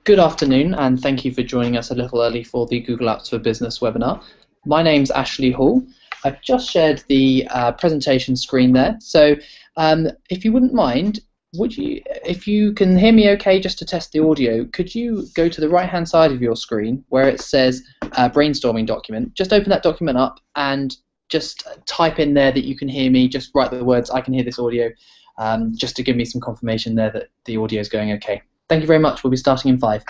Good afternoon, and thank you for joining us a little early for the Google Apps for Business webinar. My name's Ashley Hall. I've just shared the presentation screen there. So if you wouldn't mind, if you can hear me okay just to test the audio, could you go to the right-hand side of your screen where it says brainstorming document? Just open that document up and just type in there that you can hear me. Just write the words, I can hear this audio, just to give me some confirmation there that the audio is going okay. Thank you very much. We'll be starting in 5.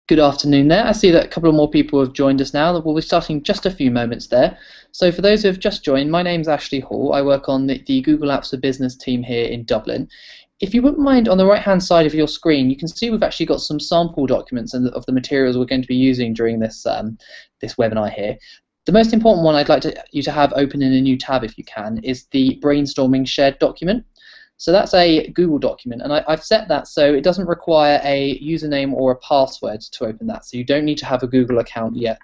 Good afternoon there. I see that a couple of more people have joined us now. We'll be starting just a few moments there. So for those who have just joined, my name's Ashley Hall. I work on the Google Apps for Business team here in Dublin. If you wouldn't mind, on the right-hand side of your screen, you can see we've actually got some sample documents of the materials we're going to be using during this webinar here. The most important one I'd like you to have open in a new tab, if you can, is the brainstorming shared document. So that's a Google document, and I've set that so it doesn't require a username or a password to open that, so you don't need to have a Google account yet.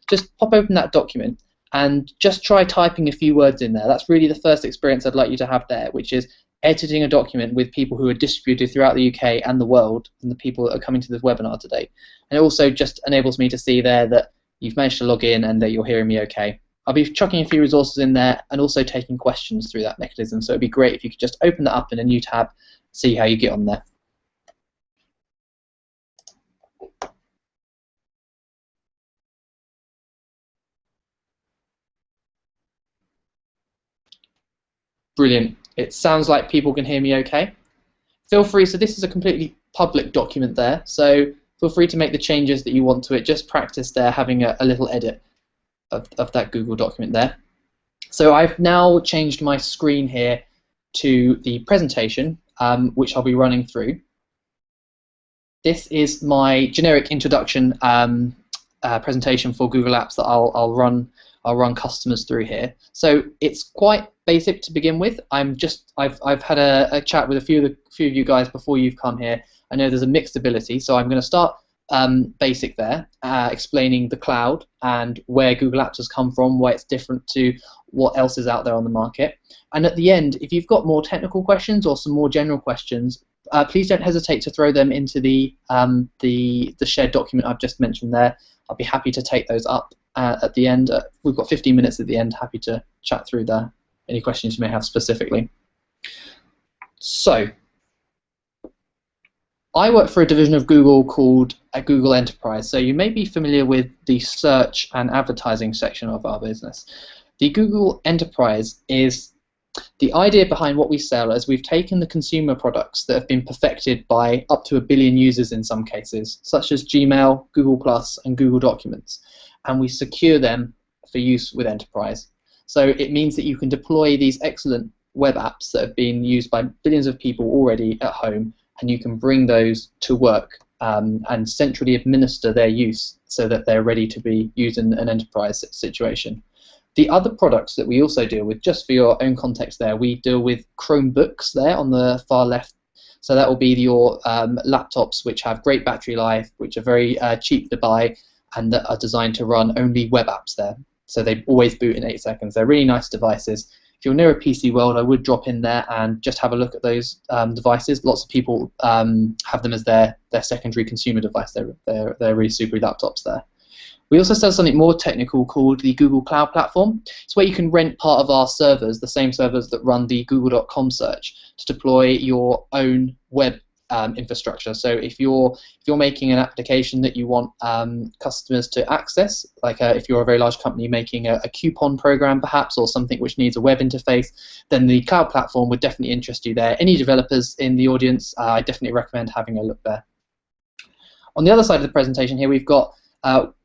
Just pop open that document and just try typing a few words in there. That's really the first experience I'd like you to have there, which is editing a document with people who are distributed throughout the UK and the world, and the people that are coming to this webinar today. And it also just enables me to see there that you've managed to log in and that you're hearing me okay. I'll be chucking a few resources in there and also taking questions through that mechanism, so it'd be great if you could just open that up in a new tab, see how you get on there. Brilliant. It sounds like people can hear me okay. Feel free, so this is a completely public document there, so feel free to make the changes that you want to it. Just practice there having a little edit of that Google document there. So I've now changed my screen here to the presentation, which I'll be running through. This is my generic introduction presentation for Google Apps that I'll run customers through here. So it's quite basic to begin with. I've had a chat with a few of you guys before you've come here. I know there's a mixed ability, so I'm going to start basic there, explaining the cloud and where Google Apps has come from, why it's different to what else is out there on the market. And at the end, if you've got more technical questions or some more general questions, please don't hesitate to throw them into the shared document I've just mentioned there. I'll be happy to take those up at the end. We've got 15 minutes at the end. Happy to chat through there. Any questions you may have specifically. So, I work for a division of Google called Google Enterprise. So you may be familiar with the search and advertising section of our business. The Google Enterprise is the idea behind what we sell, as we've taken the consumer products that have been perfected by up to 1 billion users in some cases, such as Gmail, Google+, and Google Documents, and we secure them for use with Enterprise. So it means that you can deploy these excellent web apps that have been used by billions of people already at home, and you can bring those to work and centrally administer their use so that they're ready to be used in an enterprise situation. The other products that we also deal with, just for your own context there, we deal with Chromebooks there on the far left. So that will be your laptops which have great battery life, which are very cheap to buy, and that are designed to run only web apps there. So they always boot in 8 seconds. They're really nice devices. If you're near a PC World, I would drop in there and just have a look at those devices. Lots of people have them as their secondary consumer device. They're really super laptops there. We also sell something more technical called the Google Cloud Platform. It's where you can rent part of our servers, the same servers that run the Google.com search, to deploy your own web infrastructure. So if you're making an application that you want customers to access, like if you're a very large company making a coupon program perhaps, or something which needs a web interface, then the Cloud Platform would definitely interest you there. Any developers in the audience, I definitely recommend having a look there. On the other side of the presentation here, we've got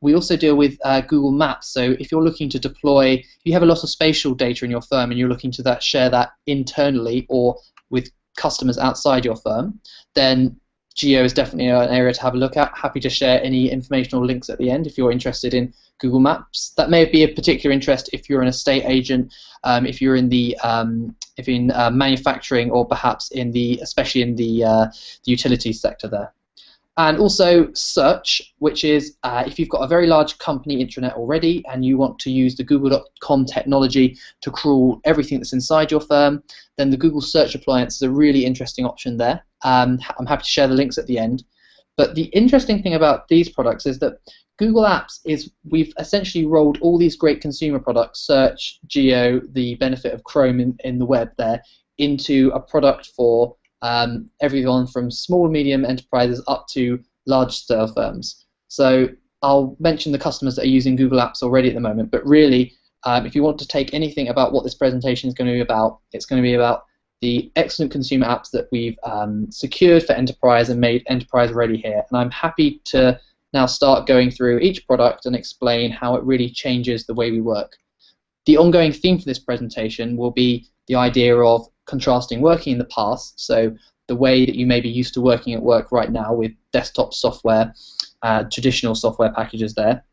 we also deal with Google Maps. So if you're looking to deploy, if you have a lot of spatial data in your firm and you're looking to share that internally or with customers outside your firm, then Geo is definitely an area to have a look at. Happy to share any informational links at the end if you're interested in Google Maps. That may be of particular interest if you're an estate agent, if you're in the manufacturing, or perhaps especially in the utilities sector there. And also search, which is if you've got a very large company intranet already and you want to use the Google.com technology to crawl everything that's inside your firm, then the Google Search Appliance is a really interesting option there. I'm happy to share the links at the end. But the interesting thing about these products is that Google Apps we've essentially rolled all these great consumer products, Search, Geo, the benefit of Chrome in the web there, into a product for everyone from small, medium enterprises up to large-scale firms. So I'll mention the customers that are using Google Apps already at the moment, but really, if you want to take anything about what this presentation is going to be about, it's going to be about the excellent consumer apps that we've secured for enterprise and made enterprise ready here. And I'm happy to now start going through each product and explain how it really changes the way we work. The ongoing theme for this presentation will be the idea of contrasting working in the past, so the way that you may be used to working at work right now with desktop software, traditional software packages there,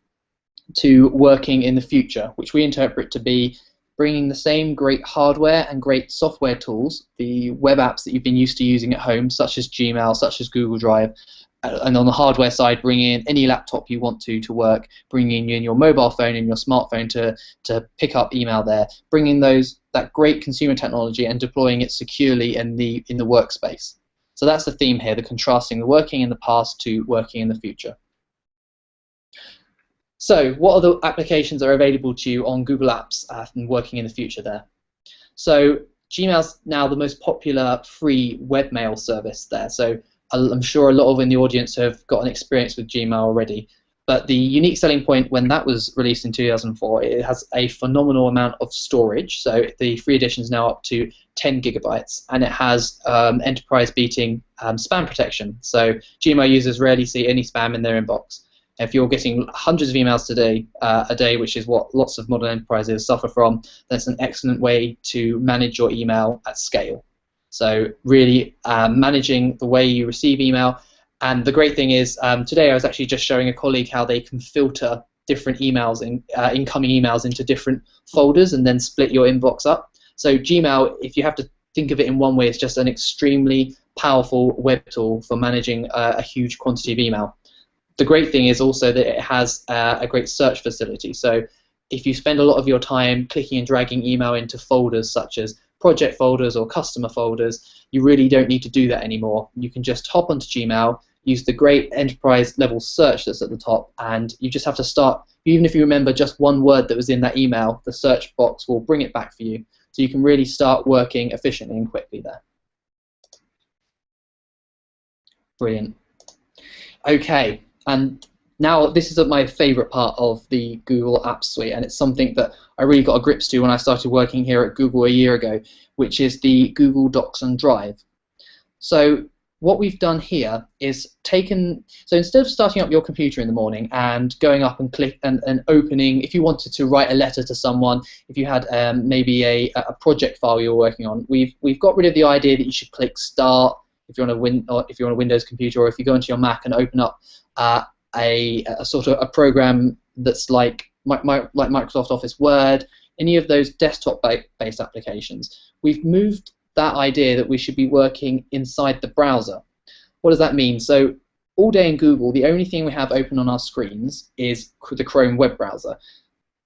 to working in the future, which we interpret to be bringing the same great hardware and great software tools, the web apps that you've been used to using at home, such as Gmail, such as Google Drive, and on the hardware side, bringing in any laptop you want to work, bringing in your mobile phone and your smartphone to pick up email there, bringing that great consumer technology and deploying it securely in the workspace. So that's the theme here, the contrasting the working in the past to working in the future. So what are the applications that are available to you on Google Apps and working in the future there? So Gmail's now the most popular free webmail service there. So I'm sure a lot of in the audience have got an experience with Gmail already. But the unique selling point when that was released in 2004, it has a phenomenal amount of storage. So the free edition is now up to 10 gigabytes, and it has enterprise-beating spam protection. So Gmail users rarely see any spam in their inbox. If you're getting hundreds of emails a day, which is what lots of modern enterprises suffer from, that's an excellent way to manage your email at scale. So really managing the way you receive email. And the great thing is, today I was actually just showing a colleague how they can filter different emails, incoming emails, into different folders and then split your inbox up. So Gmail, if you have to think of it in one way, it's just an extremely powerful web tool for managing a huge quantity of email. the great thing is also that it has a great search facility. So if you spend a lot of your time clicking and dragging email into folders such as project folders or customer folders, you really don't need to do that anymore. You can just hop onto Gmail, use the great enterprise level search that's at the top, and you just have to start, even if you remember just one word that was in that email, the search box will bring it back for you. So you can really start working efficiently and quickly there. Brilliant. Okay, and now this is my favorite part of the Google Apps Suite, and it's something that I really got a grips to when I started working here at Google a year ago, which is the Google Docs and Drive. So what we've done here is so instead of starting up your computer in the morning and going up and click and opening, if you wanted to write a letter to someone, if you had maybe a project file you're working on, we've got rid of the idea that you should click Start if you're on a Windows computer, or if you go into your Mac and open up a sort of a program that's like Microsoft Office Word, any of those desktop-based applications. We've moved that idea that we should be working inside the browser. What does that mean? So all day in Google, the only thing we have open on our screens is the Chrome web browser.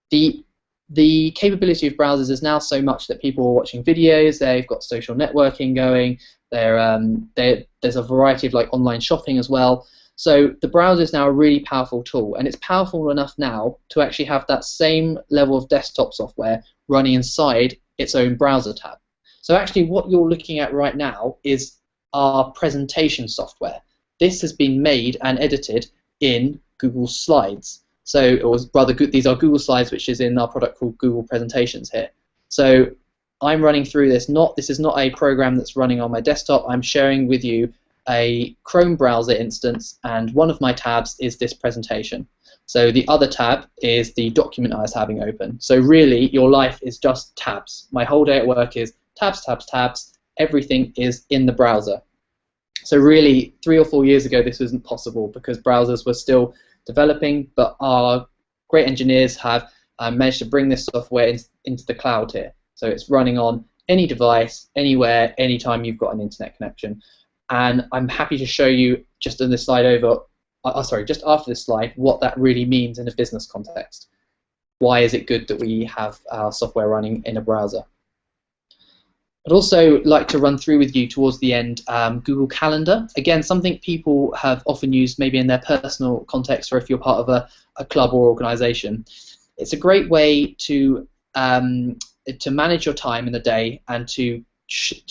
The capability of browsers is now so much that people are watching videos, they've got social networking going, there's a variety of like online shopping as well. So the browser is now a really powerful tool, and it's powerful enough now to actually have that same level of desktop software running inside its own browser tab. So actually what you're looking at right now is our presentation software. This has been made and edited in Google Slides. So, or rather, these are Google Slides, which is in our product called Google Presentations here. So I'm running through this. This is not a program that's running on my desktop. I'm sharing with you a Chrome browser instance, and one of my tabs is this presentation. So the other tab is the document I was having open. So really, your life is just tabs. My whole day at work is tabs, tabs, tabs. Everything is in the browser. So really, 3 or 4 years ago, this wasn't possible because browsers were still developing, but our great engineers have managed to bring this software into the cloud here. So it's running on any device, anywhere, anytime you've got an internet connection. And I'm happy to show you just in this slide just after this slide, what that really means in a business context. Why is it good that we have our software running in a browser? I'd also like to run through with you towards the end Google Calendar. Again, something people have often used maybe in their personal context, or if you're part of a club or organization. It's a great way to manage your time in the day and to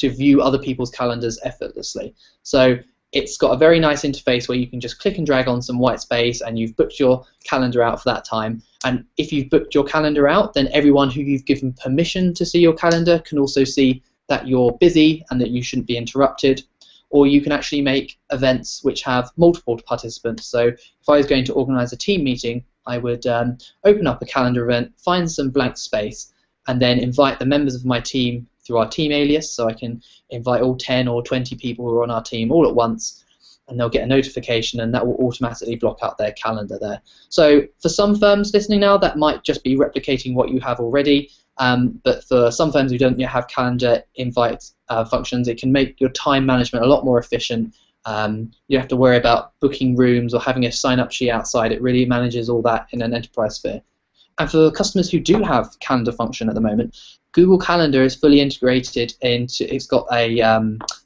view other people's calendars effortlessly. So it's got a very nice interface where you can just click and drag on some white space and you've booked your calendar out for that time. And if you've booked your calendar out, then everyone who you've given permission to see your calendar can also see that you're busy and that you shouldn't be interrupted. Or you can actually make events which have multiple participants. So if I was going to organize a team meeting, I would open up a calendar event, find some blank space, and then invite the members of my team through our team alias, so I can invite all 10 or 20 people who are on our team all at once, and they'll get a notification, and that will automatically block out their calendar there. So for some firms listening now, that might just be replicating what you have already, but for some firms who don't yet have calendar invite functions, it can make your time management a lot more efficient. You don't have to worry about booking rooms or having a sign-up sheet outside. It really manages all that in an enterprise sphere. And for customers who do have calendar function at the moment, Google Calendar is fully integrated into, it's got a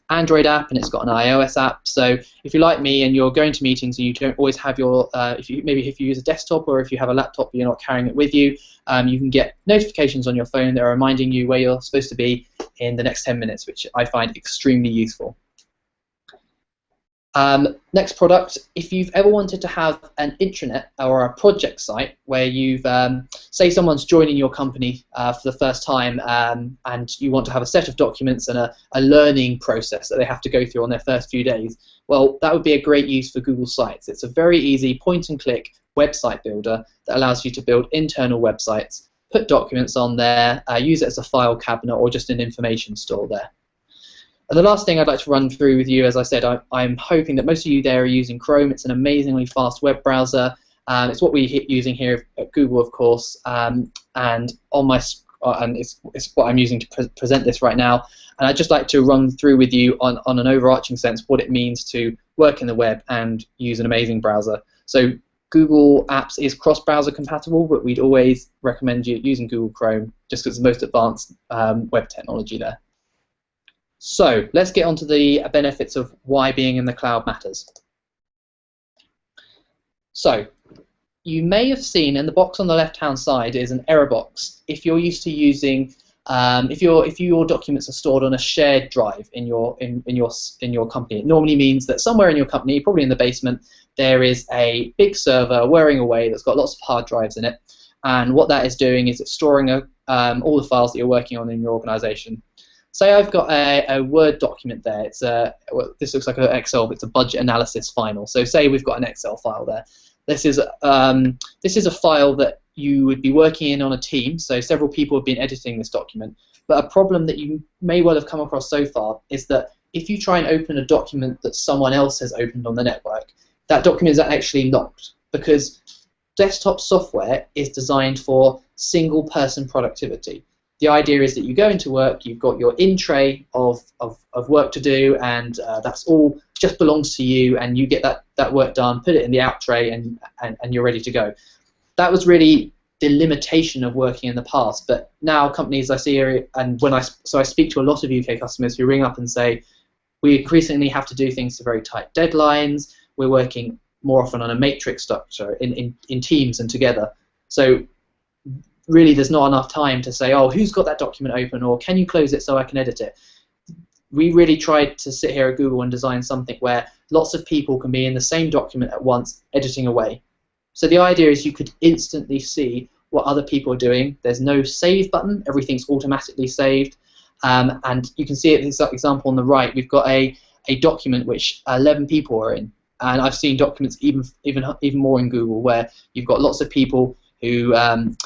Android app and it's got an iOS app. So if you're like me and you're going to meetings and you don't always have your, if you use a desktop or if you have a laptop but you're not carrying it with you, you can get notifications on your phone that are reminding you where you're supposed to be in the next 10 minutes, which I find extremely useful. Next product, if you've ever wanted to have an intranet or a project site where you've, say someone's joining your company for the first time and you want to have a set of documents and a learning process that they have to go through on their first few days, well, that would be a great use for Google Sites. It's a very easy point-and-click website builder that allows you to build internal websites, put documents on there, use it as a file cabinet or just an information store there. And the last thing I'd like to run through with you, as I said, I'm hoping that most of you there are using Chrome. It's an amazingly fast web browser. It's what we're using here at Google, of course, and on my and it's what I'm using to present this right now. And I'd just like to run through with you on an overarching sense what it means to work in the web and use an amazing browser. So Google Apps is cross-browser compatible, but we'd always recommend you using Google Chrome just because it's the most advanced web technology there. So let's get on to the benefits of why being in the cloud matters. So you may have seen in the box on the left-hand side is an error box. If you're used to using, if your documents are stored on a shared drive in your company, it normally means that somewhere in your company, probably in the basement, there is a big server whirring away that's got lots of hard drives in it. And what that is doing is it's storing all the files that you're working on in your organization. Say I've got a Word document there. It's this looks like an Excel, but it's a budget analysis file. So say we've got an Excel file there. This is a file that you would be working in on a team. So several people have been editing this document. But a problem that you may well have come across so far is that if you try and open a document that someone else has opened on the network, that document is actually locked because desktop software is designed for single-person productivity. The idea is that you go into work, you've got your in tray of work to do, and that's all just belongs to you, and you get that work done, put it in the out tray, and you're ready to go. That was really the limitation of working in the past, but now companies I see here, and I speak to a lot of UK customers who ring up and say, we increasingly have to do things to very tight deadlines, we're working more often on a matrix structure in teams and together. So really there's not enough time to say, oh, who's got that document open, or can you close it so I can edit it? We really tried to sit here at Google and design something where lots of people can be in the same document at once, editing away. So the idea is you could instantly see what other people are doing. There's no save button, everything's automatically saved, and you can see it in this example on the right. We've got a document which 11 people are in, and I've seen documents even more in Google where you've got lots of people who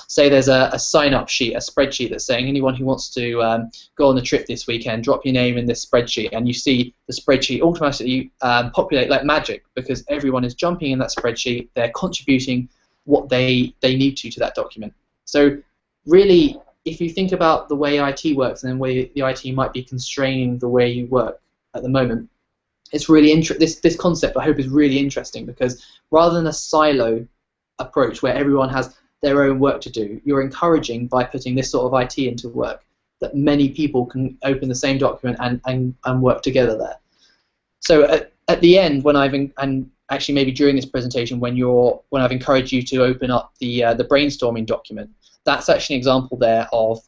say there's a sign-up sheet, a spreadsheet that's saying anyone who wants to go on a trip this weekend, drop your name in this spreadsheet, and you see the spreadsheet automatically populate like magic because everyone is jumping in that spreadsheet, they're contributing what they need to that document. So really, if you think about the way IT works and the way the IT might be constraining the way you work at the moment, it's really this concept I hope is really interesting because rather than a silo approach where everyone has their own work to do, you're encouraging by putting this sort of IT into work that many people can open the same document and work together there. So at the end, when and actually maybe during this presentation, when I've encouraged you to open up the brainstorming document, that's actually an example there of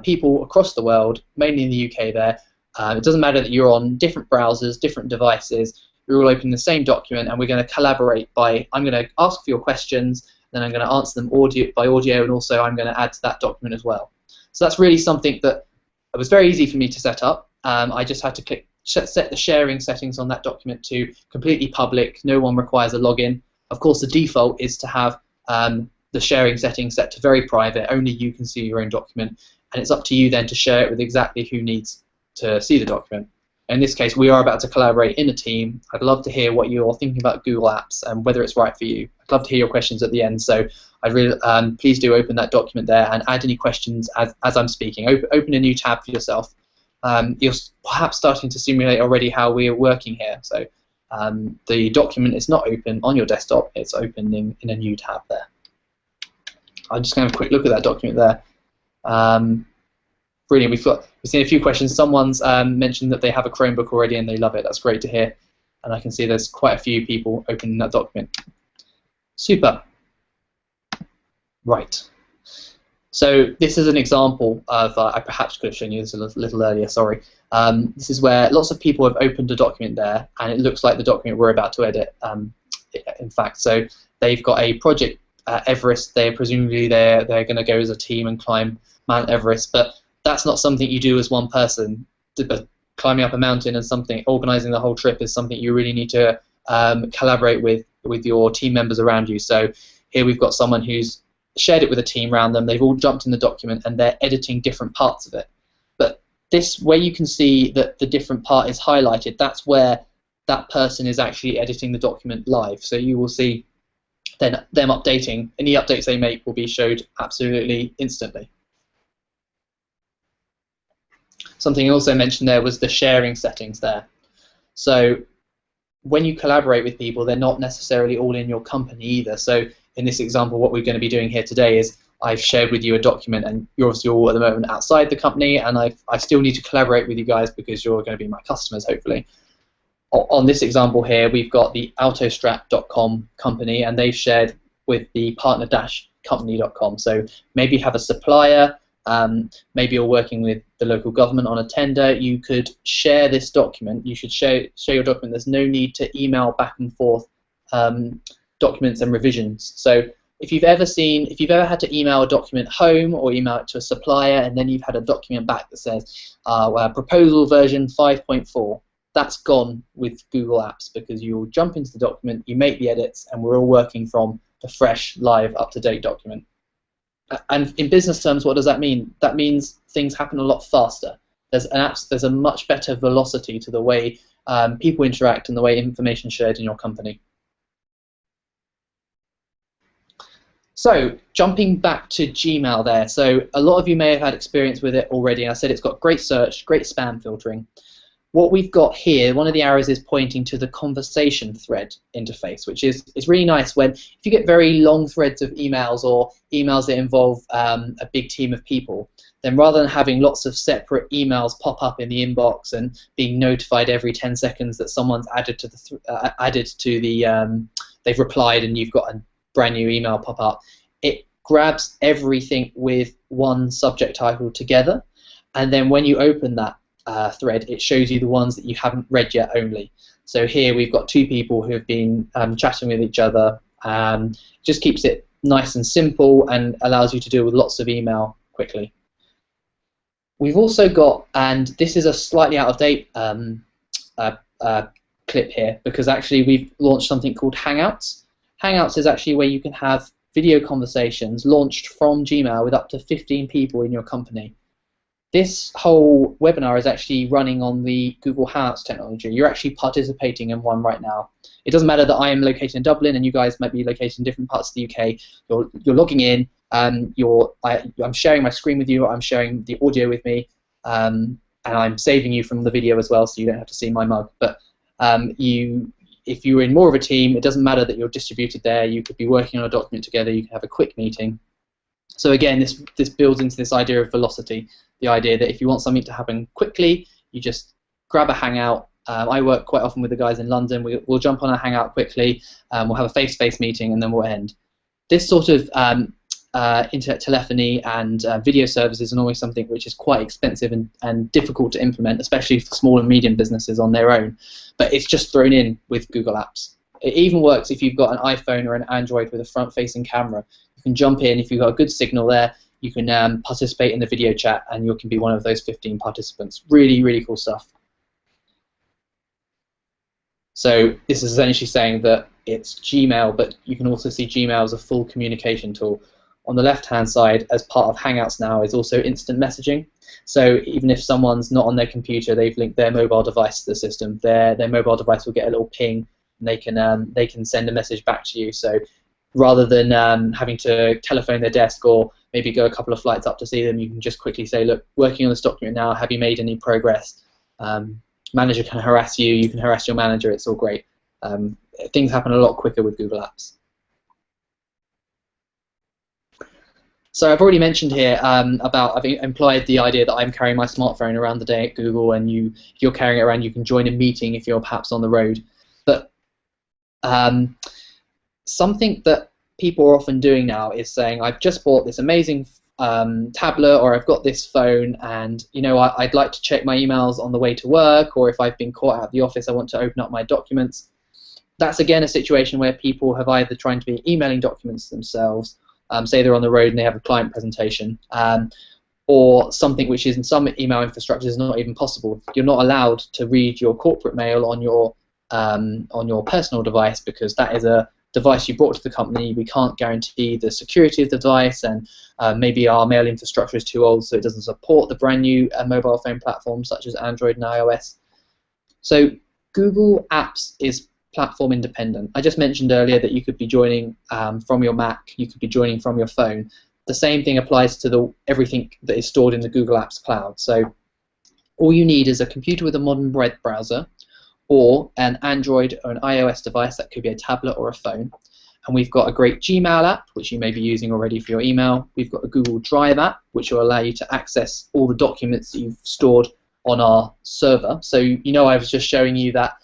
people across the world, mainly in the UK there. It doesn't matter that you're on different browsers, different devices, we're all opening the same document, and we're going to collaborate I'm going to ask for your questions, then I'm going to answer them by audio, and also I'm going to add to that document as well. So that's really something that it was very easy for me to set up. I just had to set the sharing settings on that document to completely public. No one requires a login. Of course, the default is to have the sharing settings set to very private. Only you can see your own document, and it's up to you then to share it with exactly who needs to see the document. In this case, we are about to collaborate in a team. I'd love to hear what you're thinking about Google Apps and whether it's right for you. I'd love to hear your questions at the end, so I'd really please do open that document there and add any questions as I'm speaking. Open a new tab for yourself. You're perhaps starting to simulate already how we are working here. So the document is not open on your desktop; it's opening in a new tab there. I'm just going to have a quick look at that document there. Brilliant. We've seen a few questions. Someone's mentioned that they have a Chromebook already and they love it. That's great to hear. And I can see there's quite a few people opening that document. Super. Right. So this is an example of, I perhaps could have shown you this a little earlier, sorry. This is where lots of people have opened a document there, and it looks like the document we're about to edit, in fact. So they've got a project, Everest. Presumably they're going to go as a team and climb Mount Everest, but that's not something you do as one person. Climbing up a mountain and organizing the whole trip is something you really need to collaborate with your team members around you. So here we've got someone who's shared it with a team around them. They've all jumped in the document and they're editing different parts of it. But this, where you can see that the different part is highlighted, that's where that person is actually editing the document live. So you will see then them updating. Any updates they make will be showed absolutely instantly. Something I also mentioned there was the sharing settings there. So when you collaborate with people, they're not necessarily all in your company either. So in this example, what we're going to be doing here today is I've shared with you a document, and you're obviously all at the moment outside the company, and I still need to collaborate with you guys because you're going to be my customers, hopefully. On this example here, we've got the autostrat.com company, and they've shared with the partner-company.com. So maybe you have a supplier, maybe you're working with the local government on a tender. You could share this document. You should share your document. There's no need to email back and forth documents and revisions. So if you've ever had to email a document home or email it to a supplier, and then you've had a document back that says proposal version 5.4, that's gone with Google Apps, because you'll jump into the document, you make the edits, and we're all working from the fresh, live, up-to-date document. And in business terms, what does that mean? That means things happen a lot faster. There's a much better velocity to the way people interact and the way information is shared in your company. So jumping back to Gmail there, so a lot of you may have had experience with it already. I said it's got great search, great spam filtering. What we've got here, one of the arrows is pointing to the conversation thread interface, which is really nice when, if you get very long threads of emails or emails that involve a big team of people, then rather than having lots of separate emails pop up in the inbox and being notified every 10 seconds that someone's they've replied and you've got a brand new email pop up, it grabs everything with one subject title together, and then when you open that thread, it shows you the ones that you haven't read yet only. So here we've got two people who have been chatting with each other. Just keeps it nice and simple and allows you to deal with lots of email quickly. We've also got, and this is a slightly out of date clip here, because actually we've launched something called Hangouts. Hangouts is actually where you can have video conversations launched from Gmail with up to 15 people in your company. This whole webinar is actually running on the Google Hangouts technology. You're actually participating in one right now. It doesn't matter that I am located in Dublin and you guys might be located in different parts of the UK. You're logging in. I'm sharing my screen with you. I'm sharing the audio with me, and I'm saving you from the video as well, so you don't have to see my mug. But if you're in more of a team, it doesn't matter that you're distributed there. You could be working on a document together. You can have a quick meeting. So again, this builds into this idea of velocity, the idea that if you want something to happen quickly, you just grab a Hangout. I work quite often with the guys in London. We'll jump on a Hangout quickly, we'll have a face-to-face meeting, and then we'll end. This sort of internet telephony and video services are always something which is quite expensive and difficult to implement, especially for small and medium businesses on their own. But it's just thrown in with Google Apps. It even works if you've got an iPhone or an Android with a front-facing camera. You can jump in, if you've got a good signal there, you can participate in the video chat, and you can be one of those 15 participants. Really, really cool stuff. So this is essentially saying that it's Gmail, but you can also see Gmail as a full communication tool. On the left-hand side, as part of Hangouts now, is also instant messaging. So even if someone's not on their computer, they've linked their mobile device to the system, their mobile device will get a little ping, and they can send a message back to you. So rather than having to telephone their desk or maybe go a couple of flights up to see them, you can just quickly say, look, working on this document now, have you made any progress? Manager can harass you, you can harass your manager, it's all great. Things happen a lot quicker with Google Apps. So I've already mentioned here I've implied the idea that I'm carrying my smartphone around the day at Google, and if you're carrying it around, you can join a meeting if you're perhaps on the road. But something that people are often doing now is saying, I've just bought this amazing tablet, or I've got this phone, and I'd like to check my emails on the way to work, or if I've been caught out of the office, I want to open up my documents. That's again a situation where people have either trying to be emailing documents themselves, say they're on the road and they have a client presentation, or something which is in some email infrastructures is not even possible. You're not allowed to read your corporate mail on your personal device, because that is a device you brought to the company. We can't guarantee the security of the device, and maybe our mail infrastructure is too old, so it doesn't support the brand new mobile phone platforms such as Android and iOS. So Google Apps is platform independent. I just mentioned earlier that you could be joining from your Mac, you could be joining from your phone. The same thing applies to everything that is stored in the Google Apps cloud. So all you need is a computer with a modern web browser, or an Android or an iOS device, that could be a tablet or a phone. And we've got a great Gmail app, which you may be using already for your email. We've got a Google Drive app, which will allow you to access all the documents that you've stored on our server. So I was just showing you that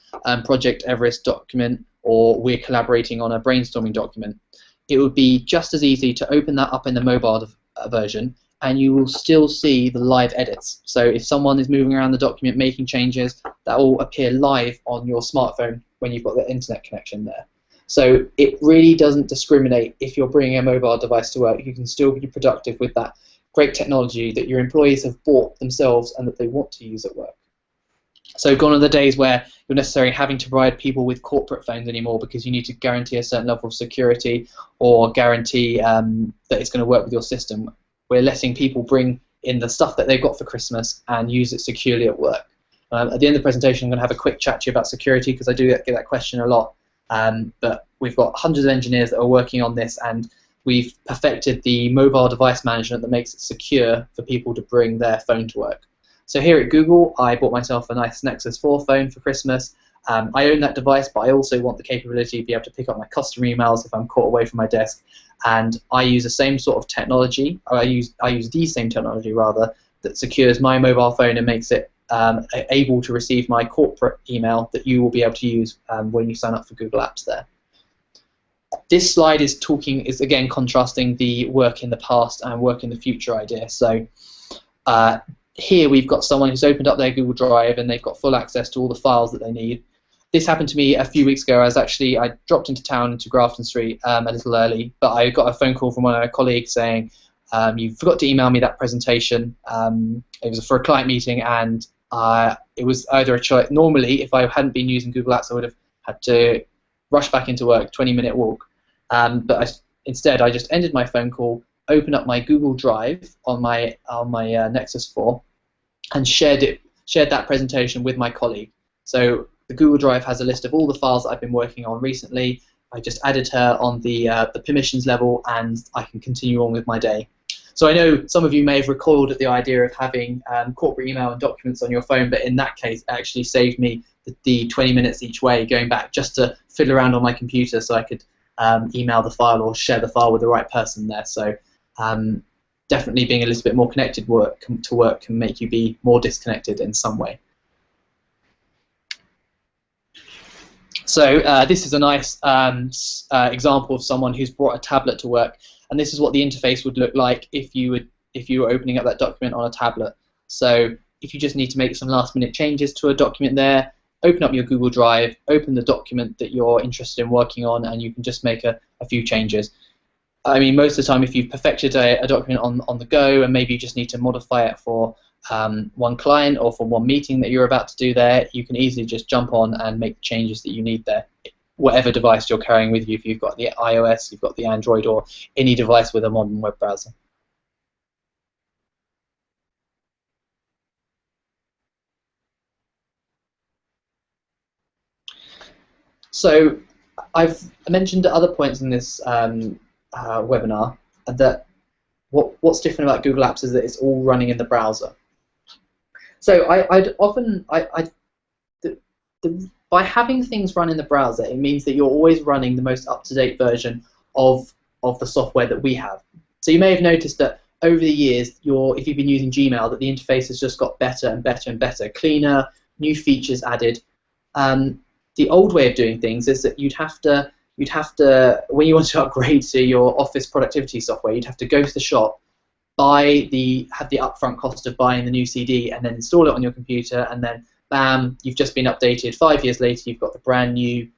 Project Everest document, or we're collaborating on a brainstorming document. It would be just as easy to open that up in the mobile version, and you will still see the live edits. So if someone is moving around the document, making changes, that will appear live on your smartphone when you've got the internet connection there. So it really doesn't discriminate if you're bringing a mobile device to work. You can still be productive with that great technology that your employees have bought themselves and that they want to use at work. So gone are the days where you're necessarily having to provide people with corporate phones anymore, because you need to guarantee a certain level of security or guarantee that it's going to work with your system. We're letting people bring in the stuff that they've got for Christmas and use it securely at work. At the end of the presentation, I'm going to have a quick chat to you about security, because I do get that question a lot. But we've got hundreds of engineers that are working on this, and we've perfected the mobile device management that makes it secure for people to bring their phone to work. So here at Google, I bought myself a nice Nexus 4 phone for Christmas. I own that device, but I also want the capability to be able to pick up my customer emails if I'm caught away from my desk. And I use the same sort of technology, or I use the same technology rather, that secures my mobile phone and makes it able to receive my corporate email that you will be able to use when you sign up for Google Apps there. This slide is again contrasting the work in the past and work in the future idea. So here we've got someone who's opened up their Google Drive and they've got full access to all the files that they need. This happened to me a few weeks ago. I dropped into town, into Grafton Street a little early, but I got a phone call from one of my colleagues saying, you forgot to email me that presentation. It was for a client meeting, and it was either a choice. Normally, if I hadn't been using Google Apps, I would have had to rush back into work, 20-minute walk. But instead, I just ended my phone call, opened up my Google Drive on my Nexus 4, and shared that presentation with my colleague. So the Google Drive has a list of all the files that I've been working on recently. I just added her on the permissions level, and I can continue on with my day. So I know some of you may have recoiled at the idea of having corporate email and documents on your phone, but in that case, it actually saved me the 20 minutes each way going back just to fiddle around on my computer so I could email the file or share the file with the right person there. So definitely being a little bit more connected to work can make you be more disconnected in some way. So this is a nice example of someone who's brought a tablet to work, and this is what the interface would look like if you were opening up that document on a tablet. So if you just need to make some last-minute changes to a document there, open up your Google Drive, open the document that you're interested in working on, and you can just make a few changes. I mean, most of the time, if you've perfected a document on the go, and maybe you just need to modify it for one client or for one meeting that you're about to do there, you can easily just jump on and make the changes that you need there, whatever device you're carrying with you. If you've got the iOS, you've got the Android, or any device with a modern web browser. So I've mentioned at other points in this webinar that what's different about Google Apps is that it's all running in the browser. So by having things run in the browser, it means that you're always running the most up-to-date version of the software that we have. So you may have noticed that over the years, if you've been using Gmail, that the interface has just got better and better and better, cleaner, new features added. The old way of doing things is that you'd have to, when you want to upgrade to your office productivity software, you'd have to go to the shop, have the upfront cost of buying the new CD, and then install it on your computer, and then bam, you've just been updated. 5 years later, you've got the brand new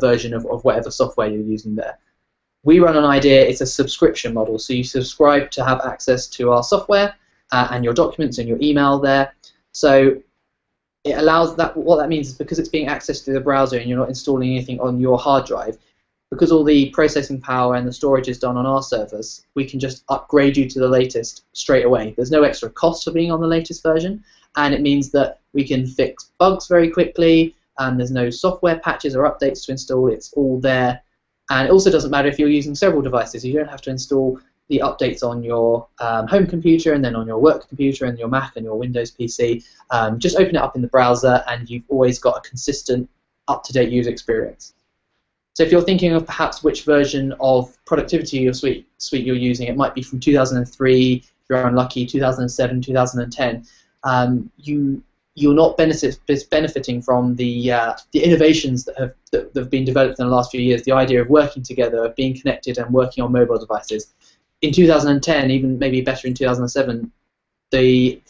version of whatever software you're using there. We run an idea, it's a subscription model, so you subscribe to have access to our software and your documents and your email there. So it allows that. What that means is because it's being accessed through the browser and you're not installing anything on your hard drive, because all the processing power and the storage is done on our servers, we can just upgrade you to the latest straight away. There's no extra cost for being on the latest version, and it means that we can fix bugs very quickly, and there's no software patches or updates to install. It's all there. And it also doesn't matter if you're using several devices. You don't have to install the updates on your home computer and then on your work computer and your Mac and your Windows PC. Just open it up in the browser and you've always got a consistent, up-to-date user experience. So if you're thinking of perhaps which version of productivity or suite you're using, it might be from 2003, if you're unlucky, 2007, 2010. You're not benefiting from the innovations that have been developed in the last few years. The idea of working together, of being connected, and working on mobile devices. In 2010, even maybe better in 2007, the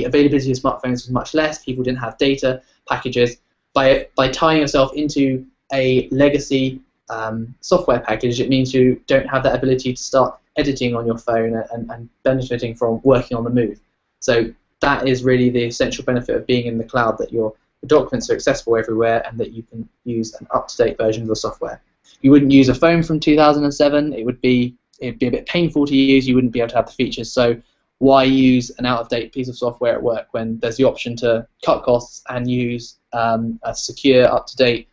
availability of smartphones was much less. People didn't have data packages. By tying yourself into a legacy software package, it means you don't have that ability to start editing on your phone and benefiting from working on the move. So that is really the essential benefit of being in the cloud, that your documents are accessible everywhere and that you can use an up-to-date version of the software. You wouldn't use a phone from 2007. It'd be a bit painful to use. You wouldn't be able to have the features. So why use an out-of-date piece of software at work when there's the option to cut costs and use a secure, up-to-date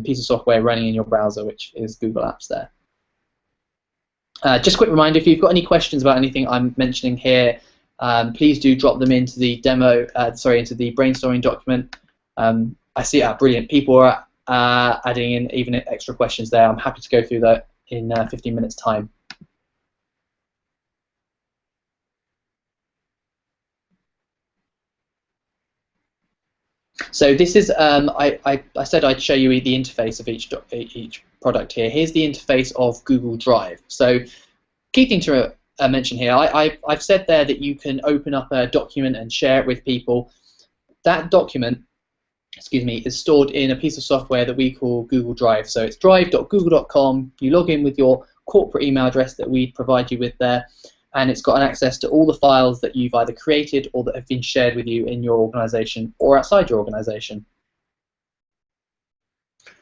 piece of software running in your browser, which is Google Apps there. Just a quick reminder, if you've got any questions about anything I'm mentioning here, please do drop them into the into the brainstorming document. I see, brilliant. People are adding in even extra questions there. I'm happy to go through that in 15 minutes' time. So this is, I said I'd show you the interface of each product here. Here's the interface of Google Drive. So key thing to mention here, I've said there that you can open up a document and share it with people. That document, excuse me, is stored in a piece of software that we call Google Drive. So it's drive.google.com. You log in with your corporate email address that we provide you with there, and it's got an access to all the files that you've either created or that have been shared with you in your organization or outside your organization.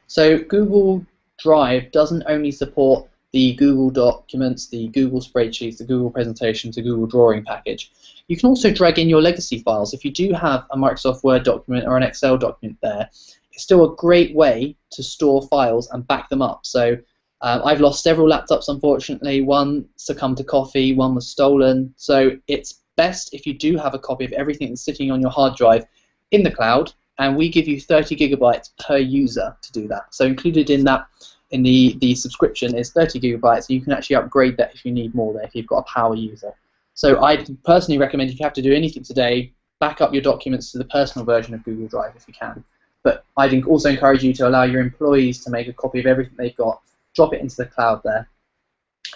So Google Drive doesn't only support the Google Documents, the Google Spreadsheets, the Google Presentations, the Google Drawing package. You can also drag in your legacy files. If you do have a Microsoft Word document or an Excel document there, it's still a great way to store files and back them up. So I've lost several laptops, unfortunately. One succumbed to coffee, one was stolen. So it's best if you do have a copy of everything that's sitting on your hard drive in the cloud, and we give you 30 gigabytes per user to do that. So included in that, in the subscription, is 30 gigabytes. So you can actually upgrade that if you need more there, if you've got a power user. So I personally recommend, if you have to do anything today, back up your documents to the personal version of Google Drive if you can. But I'd also encourage you to allow your employees to make a copy of everything they've got, drop it into the cloud there.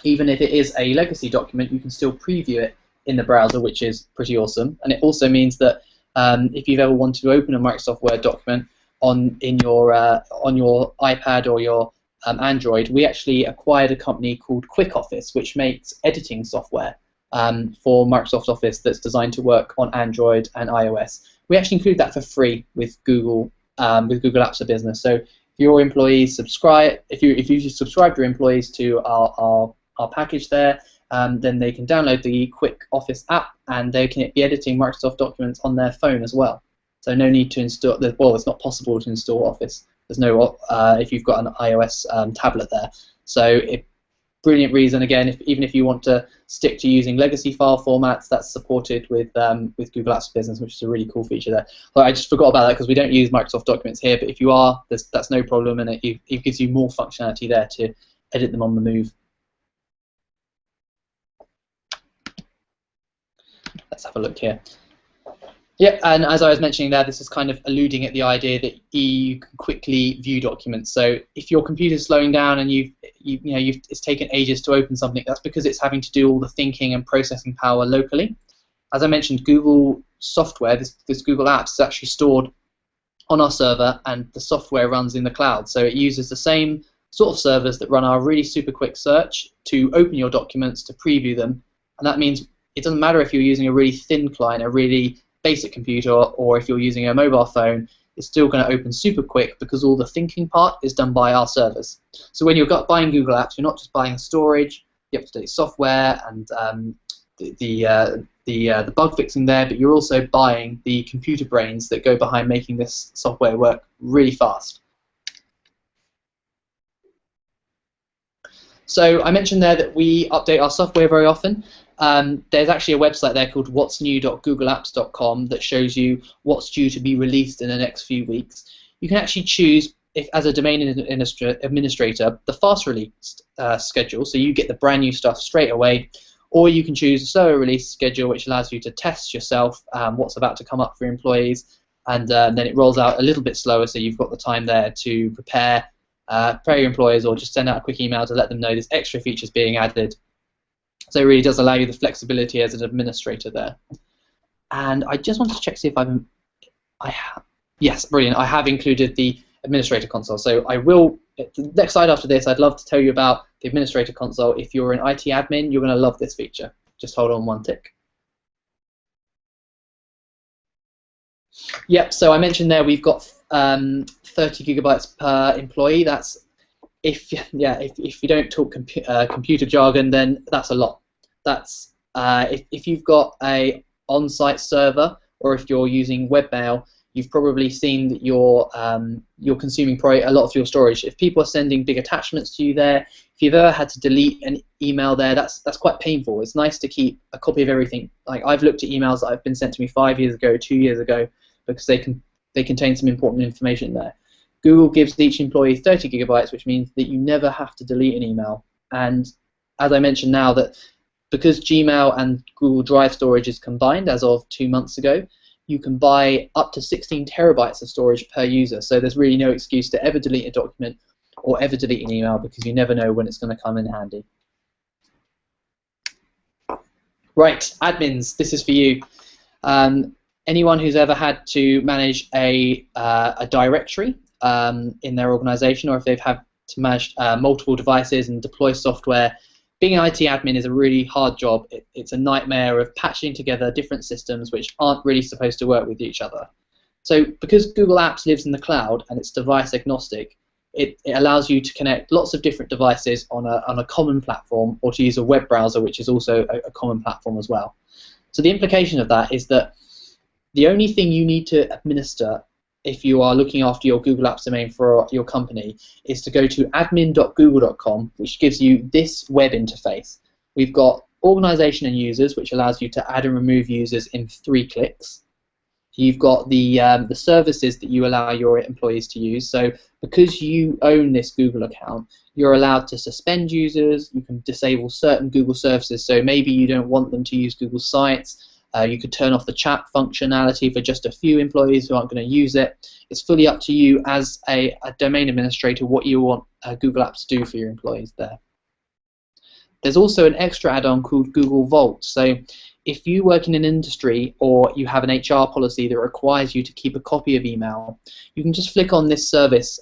Even if it is a legacy document, you can still preview it in the browser, which is pretty awesome. And it also means that if you've ever wanted to open a Microsoft Word document on your iPad or your Android, we actually acquired a company called QuickOffice, which makes editing software for Microsoft Office that's designed to work on Android and iOS. We actually include that for free with Google Apps for Business. So if your employees subscribe, if you subscribe your employees to our package there, then they can download the QuickOffice app and they can be editing Microsoft documents on their phone as well. So no need to install. Well, it's not possible to install Office. There's no if you've got an iOS tablet there. So brilliant reason again. Even if you want to stick to using legacy file formats, that's supported with Google Apps for Business, which is a really cool feature there. Well, I just forgot about that because we don't use Microsoft Documents here. But if you are, that's no problem, and it gives you more functionality there to edit them on the move. Let's have a look here. Yeah, and as I was mentioning there, this is kind of alluding at the idea that you can quickly view documents. So if your computer's slowing down and it's taken ages to open something, that's because it's having to do all the thinking and processing power locally. As I mentioned, Google software, this Google Apps, is actually stored on our server, and the software runs in the cloud. So it uses the same sort of servers that run our really super quick search to open your documents, to preview them, and that means it doesn't matter if you're using a really thin client, a really basic computer, or if you're using a mobile phone, it's still going to open super quick because all the thinking part is done by our servers. So when you're buying Google Apps, you're not just buying storage, the up-to-date software, and the bug fixing there, but you're also buying the computer brains that go behind making this software work really fast. So I mentioned there that we update our software very often. There's actually a website there called what'snew.googleapps.com that shows you what's due to be released in the next few weeks. You can actually choose, if as a domain administrator, the fast release schedule, so you get the brand new stuff straight away, or you can choose a slower release schedule, which allows you to test yourself what's about to come up for employees, and then it rolls out a little bit slower, so you've got the time there to prepare your employers, or just send out a quick email to let them know there's extra features being added. So it really does allow you the flexibility as an administrator there. And I just want to check, see if yes, brilliant. I have included the administrator console. So I will, the next slide after this, I'd love to tell you about the administrator console. If you're an IT admin, you're going to love this feature. Just hold on one tick. Yep, so I mentioned there we've got 30 gigabytes per employee. That's, if you don't talk computer jargon, then that's a lot. That's if you've got a on-site server, or if you're using webmail, you've probably seen that you're consuming probably a lot of your storage. If people are sending big attachments to you there, if you've ever had to delete an email there, that's quite painful. It's nice to keep a copy of everything. Like, I've looked at emails that have been sent to me 5 years ago, 2 years ago, because they contain some important information there. Google gives each employee 30 gigabytes, which means that you never have to delete an email. And as I mentioned now, that because Gmail and Google Drive storage is combined as of 2 months ago, you can buy up to 16 terabytes of storage per user. So there's really no excuse to ever delete a document or ever delete an email, because you never know when it's going to come in handy. Right, admins, this is for you. Anyone who's ever had to manage a directory in their organization, or if they've had to manage multiple devices and deploy software, being an IT admin is a really hard job. It's a nightmare of patching together different systems which aren't really supposed to work with each other. So because Google Apps lives in the cloud and it's device agnostic, it allows you to connect lots of different devices on a common platform, or to use a web browser, which is also a common platform as well. So the implication of that is that the only thing you need to administer if you are looking after your Google Apps domain for your company is to go to admin.google.com, which gives you this web interface. We've got organization and users, which allows you to add and remove users in 3 clicks. You've got the services that you allow your employees to use. So because you own this Google account, you're allowed to suspend users. You can disable certain Google services. So maybe you don't want them to use Google Sites. You could turn off the chat functionality for just a few employees who aren't going to use it. It's fully up to you as a domain administrator what you want Google Apps to do for your employees there. There's also an extra add-on called Google Vault. So if you work in an industry, or you have an HR policy that requires you to keep a copy of email, you can just flick on this service,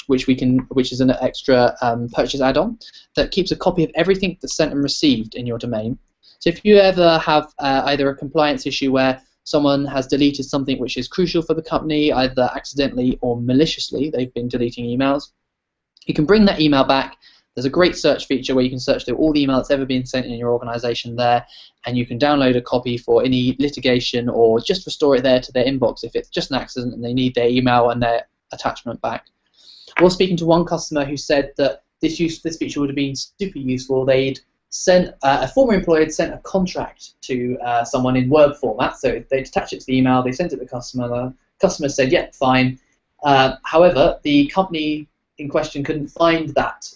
which is an extra purchase add-on that keeps a copy of everything that's sent and received in your domain. So if you ever have either a compliance issue where someone has deleted something which is crucial for the company, either accidentally or maliciously, they've been deleting emails, you can bring that email back. There's a great search feature where you can search through all the email that's ever been sent in your organization there, and you can download a copy for any litigation, or just restore it there to their inbox if it's just an accident and they need their email and their attachment back. I was speaking to one customer who said that this feature would have been super useful. They'd sent a former employee had sent a contract to someone in Word format, so they'd attach it to the email, they sent it to the customer said, yep, fine. However, the company in question couldn't find that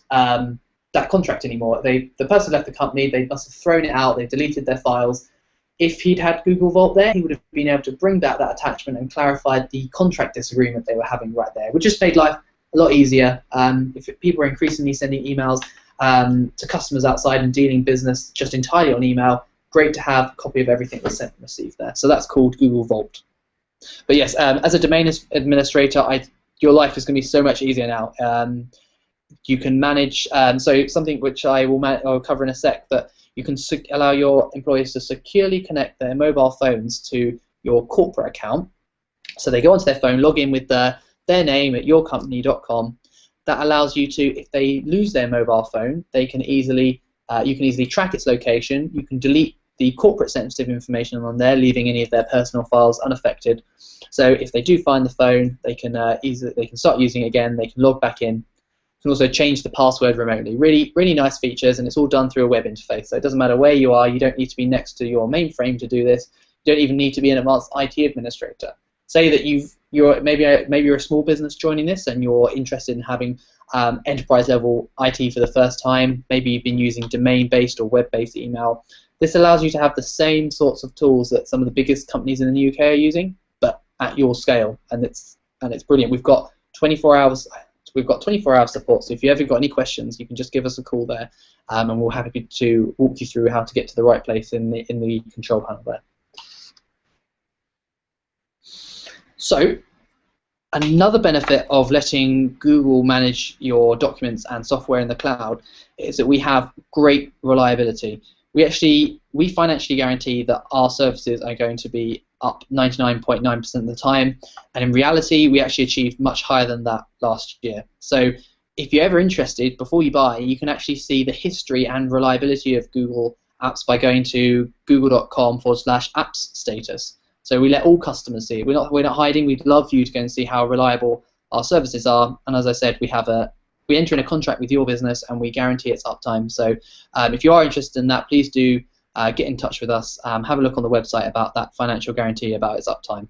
contract anymore. The person left the company, they must have thrown it out, they deleted their files. If he'd had Google Vault there, he would have been able to bring that attachment and clarified the contract disagreement they were having right there, which just made life a lot easier. If people are increasingly sending emails to customers outside and dealing business just entirely on email, great to have a copy of everything that's sent and received there. So that's called Google Vault. But yes, as a domain administrator, your life is going to be so much easier now. You can manage, so something which I'll cover in a sec, but you can allow your employees to securely connect their mobile phones to your corporate account. So they go onto their phone, log in with their name at yourcompany.com. That allows you to, if they lose their mobile phone, you can easily track its location. You can delete the corporate sensitive information on there, leaving any of their personal files unaffected. So if they do find the phone, they can start using it again. They can log back in can also change the password remotely. Really, really nice features, and it's all done through a web interface. So it doesn't matter where you are. You don't need to be next to your mainframe to do this. You don't even need to be an advanced IT administrator. Say that maybe you're a small business joining this, and you're interested in having enterprise level IT for the first time. Maybe you've been using domain-based or web-based email. This allows you to have the same sorts of tools that some of the biggest companies in the UK are using, but at your scale, and it's brilliant. We've got 24 hours. We've got 24-hour support. So if you ever got any questions, you can just give us a call there, and we're happy to walk you through how to get to the right place in the control panel there. So another benefit of letting Google manage your documents and software in the cloud is that we have great reliability. We financially guarantee that our services are going to be up 99.9% of the time, and in reality we actually achieved much higher than that last year. So if you're ever interested, before you buy, you can actually see the history and reliability of Google Apps by going to google.com/apps status. So we let all customers see it. We're not hiding. We'd love you to go and see how reliable our services are, and as I said, we enter in a contract with your business and we guarantee its uptime. So if you are interested in that, please do get in touch with us. Have a look on the website about that financial guarantee about its uptime.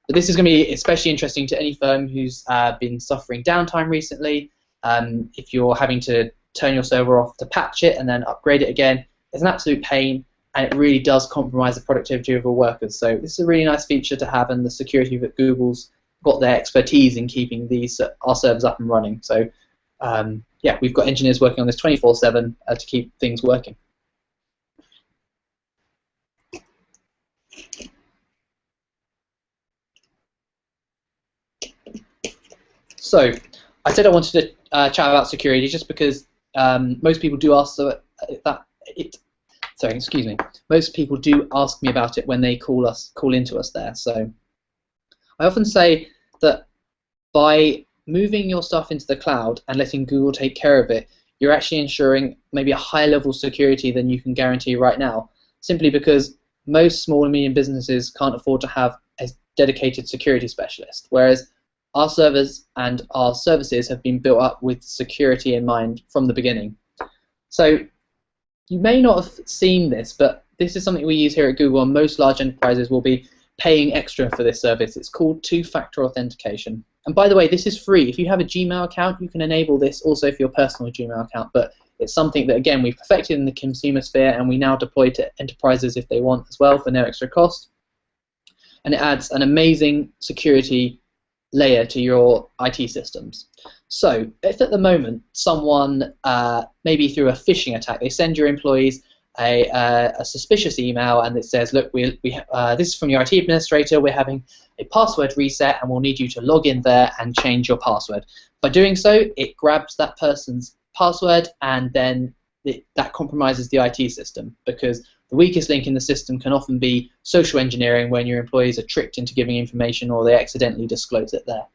But this is going to be especially interesting to any firm who's been suffering downtime recently. If you're having to turn your server off to patch it and then upgrade it again, it's an absolute pain, and it really does compromise the productivity of your workers. So this is a really nice feature to have, and the security that Google's got their expertise in keeping our servers up and running. So yeah, we've got engineers working on this 24/7 to keep things working. So I said I wanted to chat about security just because most people do ask Most people do ask me about it when they call into us there. So I often say that by moving your stuff into the cloud and letting Google take care of it, you're actually ensuring maybe a higher level of security than you can guarantee right now, simply because most small and medium businesses can't afford to have a dedicated security specialist, whereas our servers and our services have been built up with security in mind from the beginning. So you may not have seen this, but this is something we use here at Google, and most large enterprises will be paying extra for this service. It's called two-factor authentication. And by the way, this is free. If you have a Gmail account, you can enable this also for your personal Gmail account, but it's something that, again, we've perfected in the consumer sphere, and we now deploy to enterprises if they want as well for no extra cost. And it adds an amazing security layer to your IT systems. So if at the moment someone, maybe through a phishing attack, they send your employees a suspicious email and it says, look, this is from your IT administrator, we're having a password reset and we'll need you to log in there and change your password. By doing so, it grabs that person's password, and then that compromises the IT system, because the weakest link in the system can often be social engineering, when your employees are tricked into giving information or they accidentally disclose it there.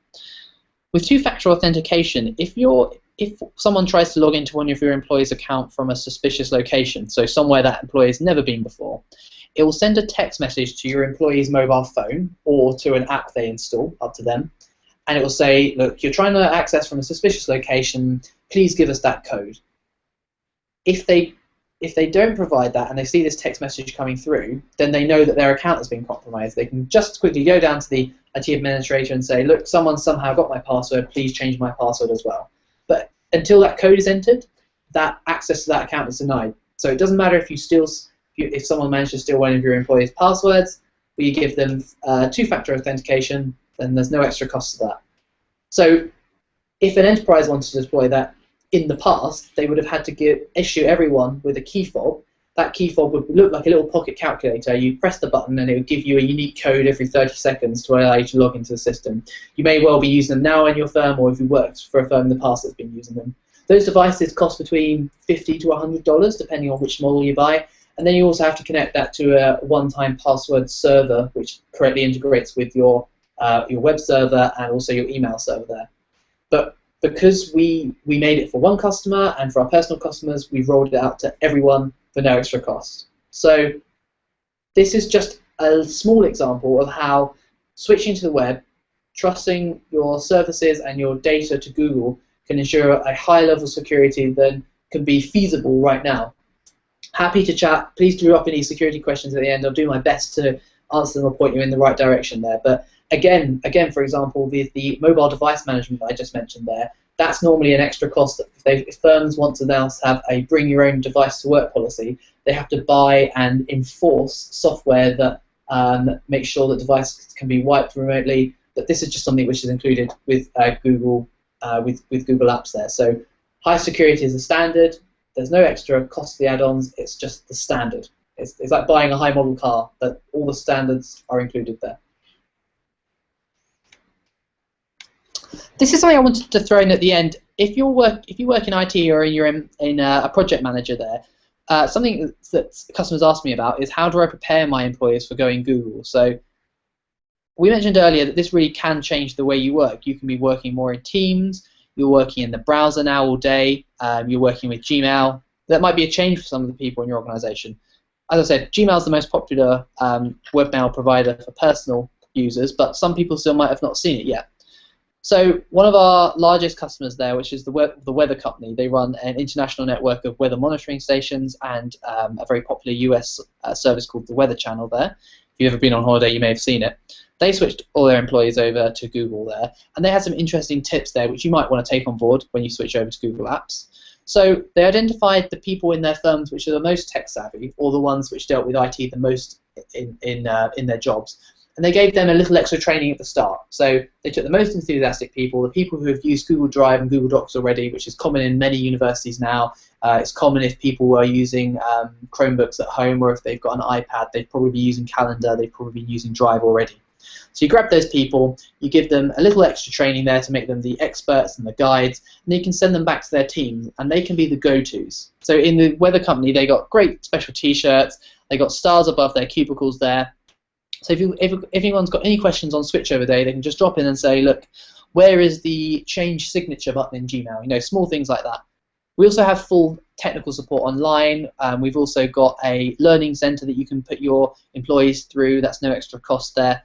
With two-factor authentication, if someone tries to log into one of your employees' account from a suspicious location, so somewhere that employee has never been before, it will send a text message to your employee's mobile phone or to an app they install, up to them, and it will say, look, you're trying to access from a suspicious location, please give us that code. If they don't provide that and they see this text message coming through, then they know that their account has been compromised. They can just quickly go down to the IT administrator and say, look, someone somehow got my password, please change my password as well. But until that code is entered, that access to that account is denied. So it doesn't matter if someone managed to steal one of your employees' passwords, but you give them two-factor authentication, then there's no extra cost to that. So if an enterprise wanted to deploy that, in the past, they would have had to issue everyone with a key fob. That key fob would look like a little pocket calculator. You press the button and it would give you a unique code every 30 seconds to allow you to log into the system. You may well be using them now in your firm, or if you worked for a firm in the past that's been using them. Those devices cost between $50 to $100, depending on which model you buy. And then you also have to connect that to a one-time password server, which correctly integrates with your web server and also your email server there. But because we made it for one customer and for our personal customers, we've rolled it out to everyone for no extra cost. So this is just a small example of how switching to the web, trusting your services and your data to Google can ensure a high level of security than can be feasible right now. Happy to chat. Please do drop any security questions at the end. I'll do my best to answer them or point you in the right direction there. But again, for example, the mobile device management that I just mentioned there, that's normally an extra cost. If firms want to now have a bring your own device to work policy, they have to buy and enforce software that makes sure that devices can be wiped remotely. But this is just something which is included with Google with Google Apps there. So high security is the standard. There's no extra cost for the add-ons. It's just the standard. It's like buying a high model car, but all the standards are included there. This is something I wanted to throw in at the end. If you work in IT or you're in a project manager there, something that customers ask me about is how do I prepare my employees for going Google? So we mentioned earlier that this really can change the way you work. You can be working more in teams. You're working in the browser now all day. You're working with Gmail. That might be a change for some of the people in your organization. As I said, Gmail is the most popular webmail provider for personal users, but some people still might have not seen it yet. So one of our largest customers there, which is the Weather Company, they run an international network of weather monitoring stations and a very popular US service called the Weather Channel there. If you've ever been on holiday, you may have seen it. They switched all their employees over to Google there, and they had some interesting tips there which you might want to take on board when you switch over to Google Apps. So they identified the people in their firms which are the most tech savvy, or the ones which dealt with IT the most in their jobs, and they gave them a little extra training at the start. So they took the most enthusiastic people, the people who have used Google Drive and Google Docs already, which is common in many universities now. It's common if people are using Chromebooks at home, or if they've got an iPad, they'd probably be using Calendar, they've probably been using Drive already. So you grab those people, you give them a little extra training there to make them the experts and the guides, and you can send them back to their teams, and they can be the go-tos. So in the Weather Company, they got great special T-shirts, they got stars above their cubicles there. So if anyone's got any questions on switchover day, they can just drop in and say, look, where is the change signature button in Gmail? You know, small things like that. We also have full technical support online. We've also got a learning center that you can put your employees through. That's no extra cost there.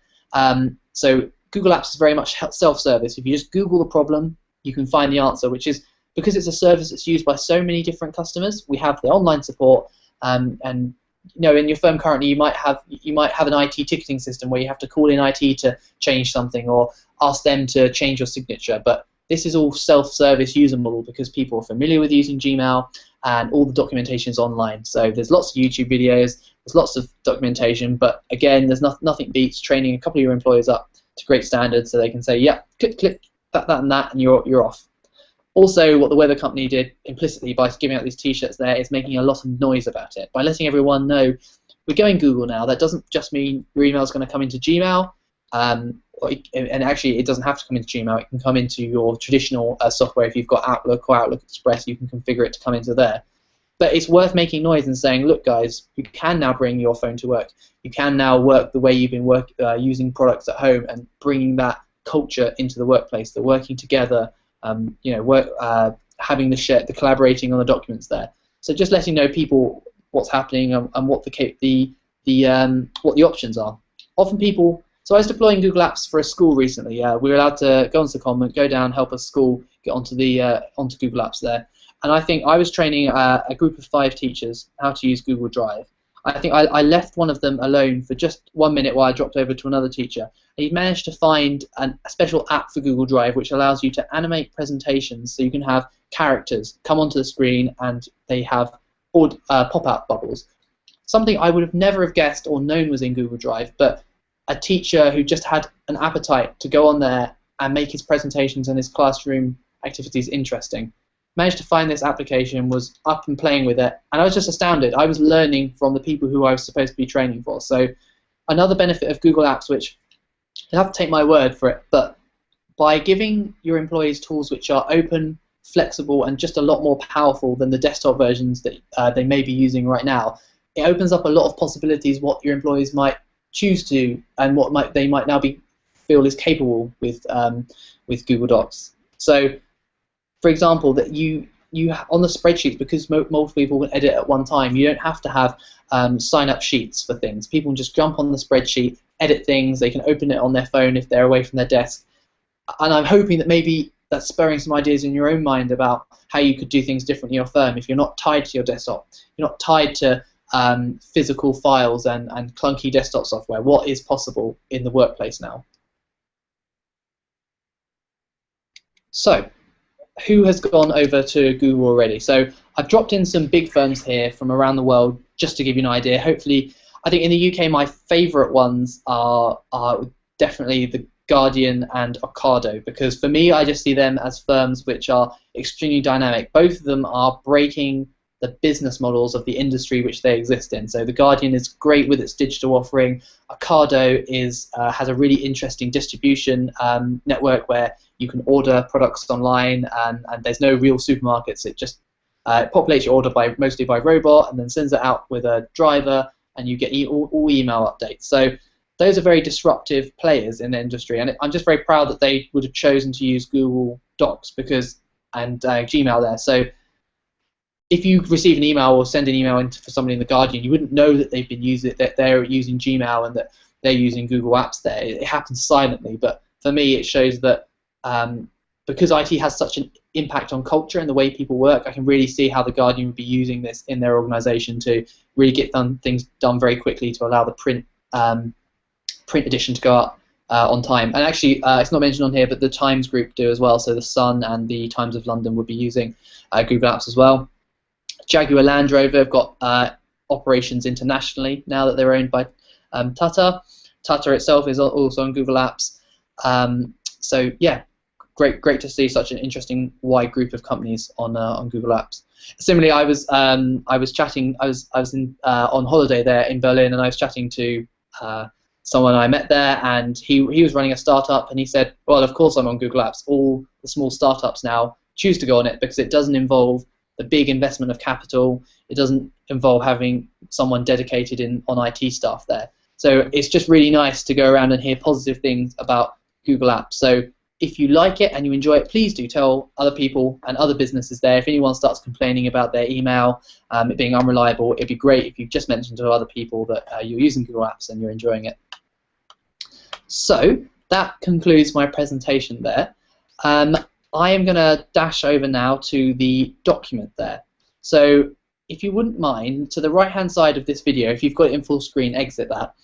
So Google Apps is very much self-service. If you just Google the problem, you can find the answer, which is because it's a service that's used by so many different customers. We have the online support, and you know, in your firm currently, you might have an IT ticketing system where you have to call in IT to change something or ask them to change your signature. But this is all self-service user model because people are familiar with using Gmail, and all the documentation is online. So there's lots of YouTube videos, there's lots of documentation, but again, there's nothing beats training a couple of your employees up to great standards so they can say, yeah, click, that, and that, and you're off. Also, what the Weather Company did implicitly by giving out these T-shirts there is making a lot of noise about it. By letting everyone know, we're going Google now, that doesn't just mean your email is going to come into Gmail, and actually it doesn't have to come into Gmail, it can come into your traditional software. If you've got Outlook or Outlook Express, you can configure it to come into there. But it's worth making noise and saying, look guys, you can now bring your phone to work. You can now work the way you've been using products at home, and bringing that culture into the workplace, the working together, you know, having the collaborating on the documents there. So just letting know people what's happening and what the options are. Often people. So I was deploying Google Apps for a school recently. We were allowed to go on secondment, go down, help a school get onto Google Apps there. And I think I was training a group of 5 teachers how to use Google Drive. I think I left one of them alone for just 1 minute while I dropped over to another teacher. And he managed to find a special app for Google Drive which allows you to animate presentations, so you can have characters come onto the screen and they have pop-out bubbles. Something I would have never have guessed or known was in Google Drive, but a teacher who just had an appetite to go on there and make his presentations and his classroom activities interesting managed to find this application, was up and playing with it, and I was just astounded. I was learning from the people who I was supposed to be training for. So another benefit of Google Apps, which you have to take my word for it, but by giving your employees tools which are open, flexible, and just a lot more powerful than the desktop versions that they may be using right now, it opens up a lot of possibilities what your employees might choose to, and what they might now feel is capable with Google Docs. So, for example, that you on the spreadsheets, because multiple people will edit at one time, you don't have to have sign-up sheets for things. People can just jump on the spreadsheet, edit things. They can open it on their phone if they're away from their desk. And I'm hoping that maybe that's spurring some ideas in your own mind about how you could do things differently in your firm. If you're not tied to your desktop, you're not tied to physical files and clunky desktop software, what is possible in the workplace now? So, who has gone over to Google already? So I've dropped in some big firms here from around the world just to give you an idea. Hopefully, I think in the UK my favourite ones are definitely the Guardian and Ocado, because for me I just see them as firms which are extremely dynamic. Both of them are breaking the business models of the industry which they exist in. So the Guardian is great with its digital offering. Ocado has a really interesting distribution network where you can order products online, and there's no real supermarkets. It just populates your order mostly by robot, and then sends it out with a driver, and you get all email updates. So those are very disruptive players in the industry, and I'm just very proud that they would have chosen to use Google Docs and Gmail there. So if you receive an email or send an email for somebody in the Guardian, you wouldn't know that they've been using that they're using Gmail and that they're using Google Apps there. It happens silently, but for me, it shows that because IT has such an impact on culture and the way people work, I can really see how the Guardian would be using this in their organisation to really get things done very quickly to allow the print edition to go up on time. And actually, it's not mentioned on here, but the Times Group do as well. So the Sun and the Times of London would be using Google Apps as well. Jaguar Land Rover have got operations internationally now that they're owned by Tata. Tata itself is also on Google Apps. So yeah, great to see such an interesting wide group of companies on Google Apps. Similarly, I was on holiday there in Berlin, and I was chatting to someone I met there, and he was running a startup, and he said, well, of course I'm on Google Apps. All the small startups now choose to go on it because it doesn't involve the big investment of capital. It doesn't involve having someone dedicated on IT staff there. So it's just really nice to go around and hear positive things about Google Apps. So if you like it and you enjoy it, please do tell other people and other businesses there. If anyone starts complaining about their email, it being unreliable, it'd be great if you just mentioned to other people that you're using Google Apps and you're enjoying it. So that concludes my presentation there. I am going to dash over now to the document there. So if you wouldn't mind, to the right-hand side of this video, if you've got it in full screen, exit that.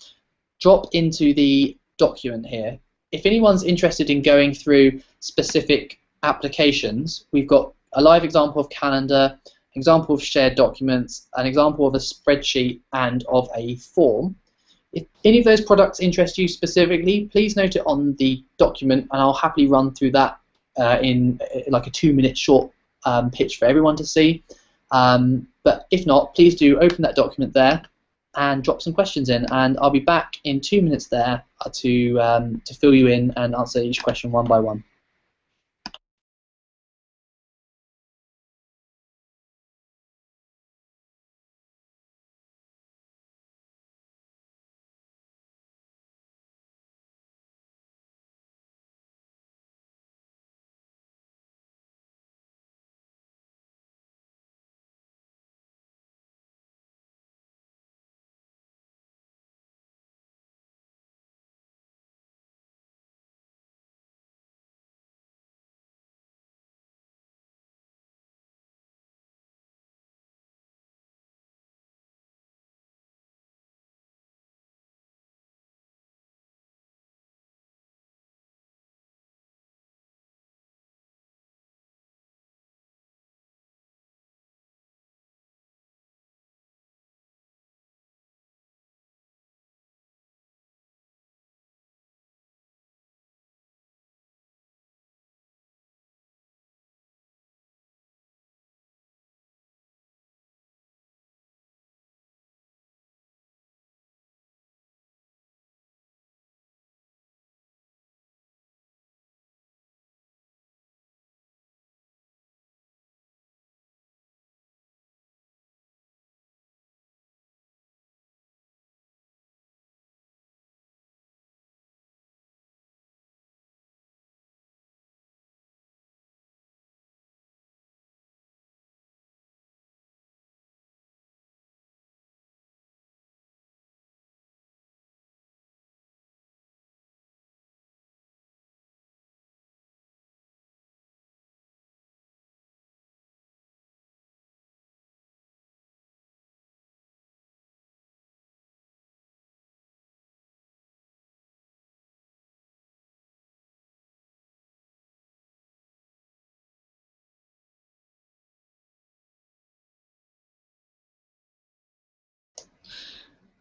Drop into the document here. If anyone's interested in going through specific applications, we've got a live example of Calendar, an example of shared documents, an example of a spreadsheet, and of a form. If any of those products interest you specifically, please note it on the document, and I'll happily run through that in like a 2-minute short pitch for everyone to see. But if not, please do open that document there and drop some questions in, and I'll be back in 2 minutes there to fill you in and answer each question one by one.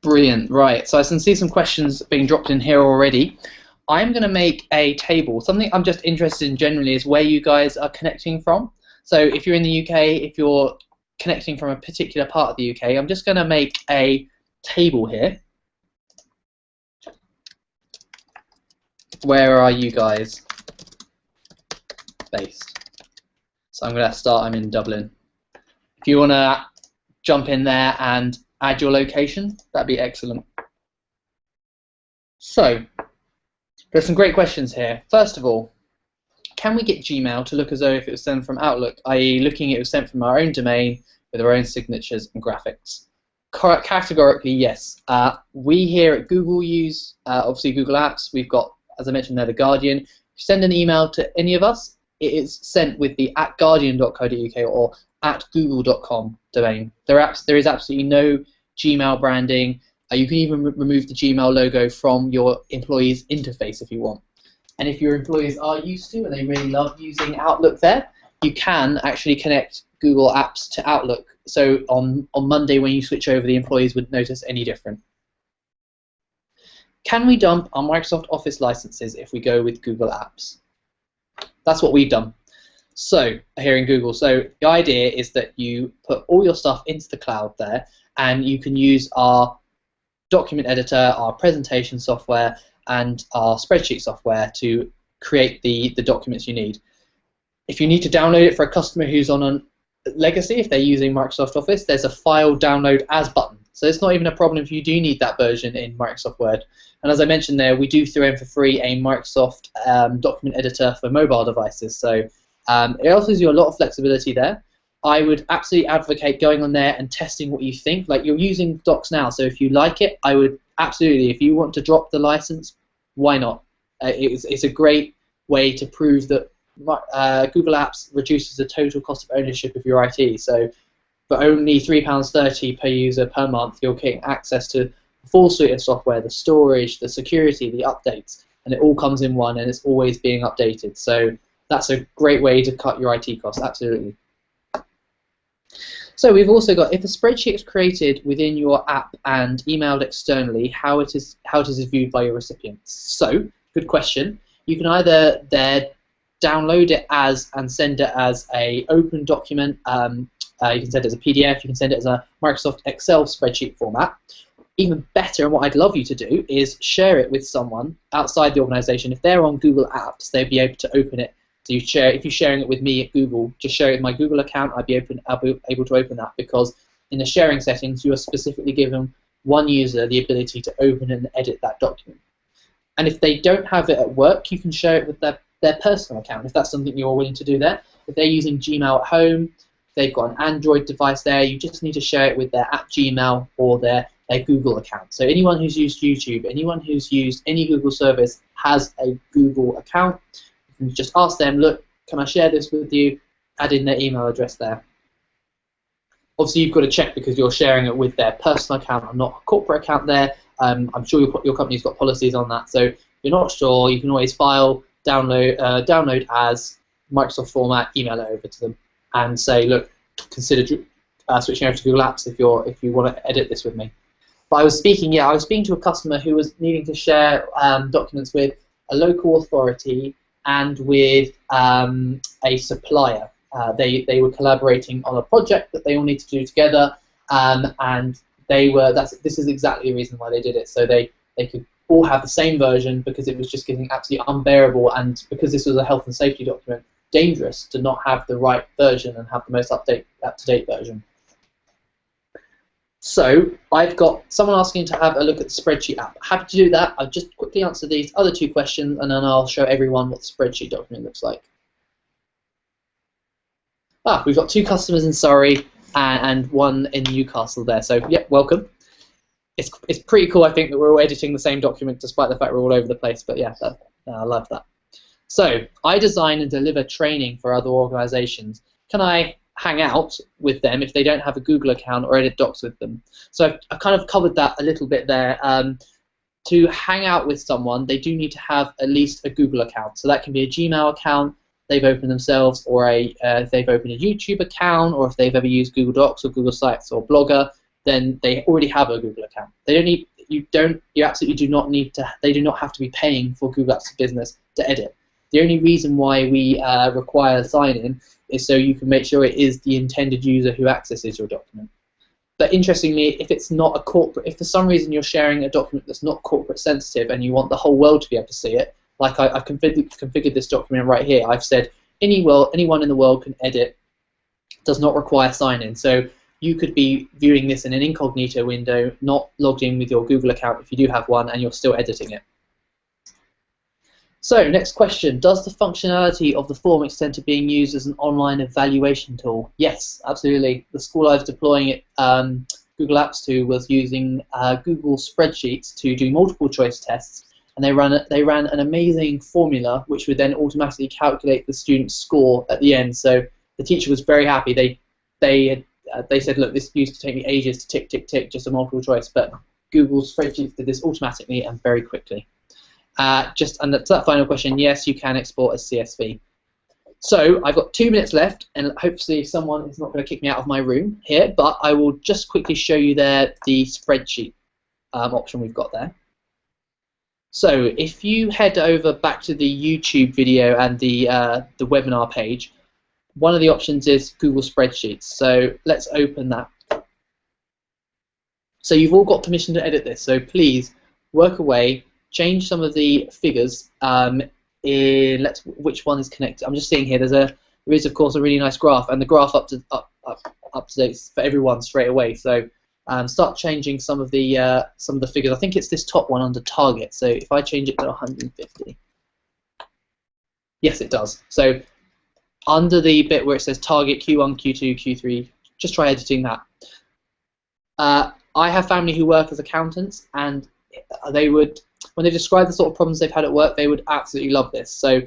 Brilliant. Right. So I can see some questions being dropped in here already. I'm going to make a table. Something I'm just interested in generally is where you guys are connecting from. So if you're in the UK, if you're connecting from a particular part of the UK, I'm just going to make a table here. Where are you guys based? So I'm going to start, I'm in Dublin. If you want to jump in there and add your location, that'd be excellent. So, there's some great questions here. First of all, can we get Gmail to look as though if it was sent from Outlook, i.e. looking it was sent from our own domain with our own signatures and graphics? Categorically, yes. We here at Google use, obviously, Google Apps. We've got, as I mentioned there, The Guardian. If you send an email to any of us, it is sent with the @guardian.co.uk or @google.com domain. There is absolutely no Gmail branding. You can even remove the Gmail logo from your employees' interface if you want. And if your employees are used to and they really love using Outlook there, you can actually connect Google Apps to Outlook. So on Monday when you switch over, the employees wouldn't notice any different. Can we dump our Microsoft Office licenses if we go with Google Apps? That's what we've done. So here in Google, so the idea is that you put all your stuff into the cloud there, and you can use our document editor, our presentation software, and our spreadsheet software to create the documents you need. If you need to download it for a customer who's on a legacy, if they're using Microsoft Office, there's a file download as button. So it's not even a problem if you do need that version in Microsoft Word. And as I mentioned there, we do throw in for free a Microsoft document editor for mobile devices. So it offers you a lot of flexibility there. I would absolutely advocate going on there and testing what you think. Like, you're using Docs now, so if you like it, I would absolutely, if you want to drop the license, why not? It's a great way to prove that Google Apps reduces the total cost of ownership of your IT. So for only £3.30 per user per month, you're getting access to the full suite of software, the storage, the security, the updates, and it all comes in one, and it's always being updated. So that's a great way to cut your IT costs, absolutely. So we've also got, if a spreadsheet is created within your app and emailed externally, how it is viewed by your recipients. So, good question. You can either download it as and send it as a open document. You can send it as a PDF. You can send it as a Microsoft Excel spreadsheet format. Even better, and what I'd love you to do is share it with someone outside the organization. If they're on Google Apps, they'd be able to open it. So if you're sharing it with me at Google, just share it with my Google account. I'll be able to open that, because in the sharing settings, you are specifically given one user the ability to open and edit that document. And if they don't have it at work, you can share it with their personal account, if that's something you're willing to do there. If they're using Gmail at home, if they've got an Android device there, you just need to share it with their @Gmail or their Google account. So anyone who's used YouTube, anyone who's used any Google service has a Google account. You can just ask them, look, can I share this with you? Add in their email address there. Obviously, you've got to check, because you're sharing it with their personal account and not a corporate account there. I'm sure your company's got policies on that. So if you're not sure, you can always file, download as Microsoft format, email it over to them, and say, look, consider switching over to Google Apps if you want to edit this with me. But I was speaking to a customer who was needing to share documents with a local authority and with a supplier. They were collaborating on a project that they all need to do together, and this is exactly the reason why they did it. So they could all have the same version, because it was just getting absolutely unbearable, and because this was a health and safety document, dangerous to not have the right version and have the most up-to-date version. So I've got someone asking to have a look at the spreadsheet app. Happy to do that. I'll just quickly answer these other two questions, and then I'll show everyone what the spreadsheet document looks like. We've got 2 customers in Surrey and 1 in Newcastle there. So yeah, welcome. It's pretty cool, I think, that we're all editing the same document, despite the fact we're all over the place. But yeah, I love that. So I design and deliver training for other organizations. Can I hang out with them if they don't have a Google account or edit docs with them? So I've kind of covered that a little bit there. To hang out with someone, they do need to have at least a Google account. So that can be a Gmail account they've opened themselves, or if they've opened a YouTube account, or if they've ever used Google Docs or Google Sites or Blogger. then they already have a Google account. They don't need, you absolutely do not need to, they do not have to be paying for Google Apps for Business to edit. The only reason why we require sign-in is so you can make sure it is the intended user who accesses your document. But interestingly, if it's not a corporate, if for some reason you're sharing a document that's not corporate sensitive and you want the whole world to be able to see it, like I've configured this document right here, I've said anyone in the world can edit, does not require sign-in. So you could be viewing this in an incognito window, not logged in with your Google account if you do have one, and you're still editing it. So, next question, does the functionality of the form extend to being used as an online evaluation tool? Yes, absolutely. The school I was deploying it, Google Apps to, was using Google Spreadsheets to do multiple choice tests, and they ran an amazing formula which would then automatically calculate the student's score at the end. So the teacher was very happy. They said, look, this used to take me ages to tick, tick, tick, just a multiple choice, but Google Spreadsheets did this automatically and very quickly. And to that final question, yes, you can export as CSV. So I've got 2 minutes left, and hopefully someone is not going to kick me out of my room here, but I will just quickly show you there the spreadsheet option we've got there. So if you head over back to the YouTube video and the webinar page, one of the options is Google Spreadsheets. So let's open that. So you've all got permission to edit this, so please work away. Change some of the figures which one is connected. I'm just seeing here there is of course a really nice graph, and the graph up to date for everyone straight away. So start changing some of the figures. I think it's this top one under target. So if I change it to 150, yes, it does. So under the bit where it says target Q1, Q2, Q3, just try editing that. I have family who work as accountants, and they would, when they describe the sort of problems they've had at work, they would absolutely love this. So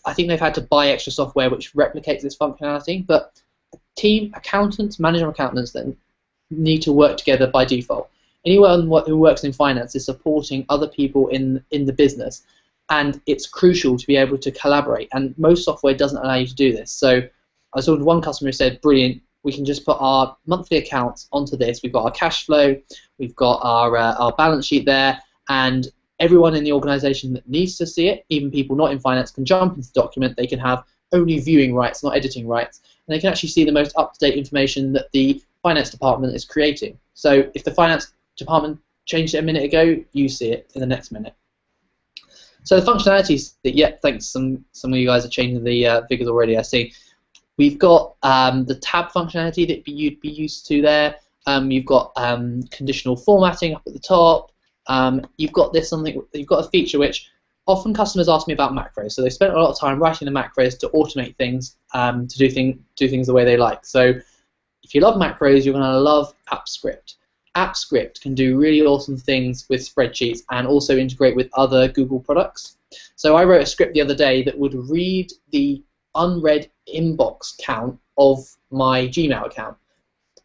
I think they've had to buy extra software which replicates this functionality, but team accountants, management accountants then need to work together by default. Anyone who works in finance is supporting other people in the business, and it's crucial to be able to collaborate, and most software doesn't allow you to do this. So I saw one customer who said, brilliant, we can just put our monthly accounts onto this. We've got our cash flow, we've got our balance sheet there, and everyone in the organization that needs to see it, even people not in finance, can jump into the document. They can have only viewing rights, not editing rights, and they can actually see the most up-to-date information that the finance department is creating. So if the finance department changed it a minute ago, you see it in the next minute. So the functionalities that, yeah, thanks, some of you guys are changing the figures already, I see. We've got the tab functionality that you'd be used to there. You've got conditional formatting up at the top. You've got you've got a feature which often customers ask me about macros. So they spent a lot of time writing the macros to automate things, to do things the way they like. So if you love macros, you're going to love AppScript. AppScript can do really awesome things with spreadsheets and also integrate with other Google products. So I wrote a script the other day that would read the unread inbox count of my Gmail account.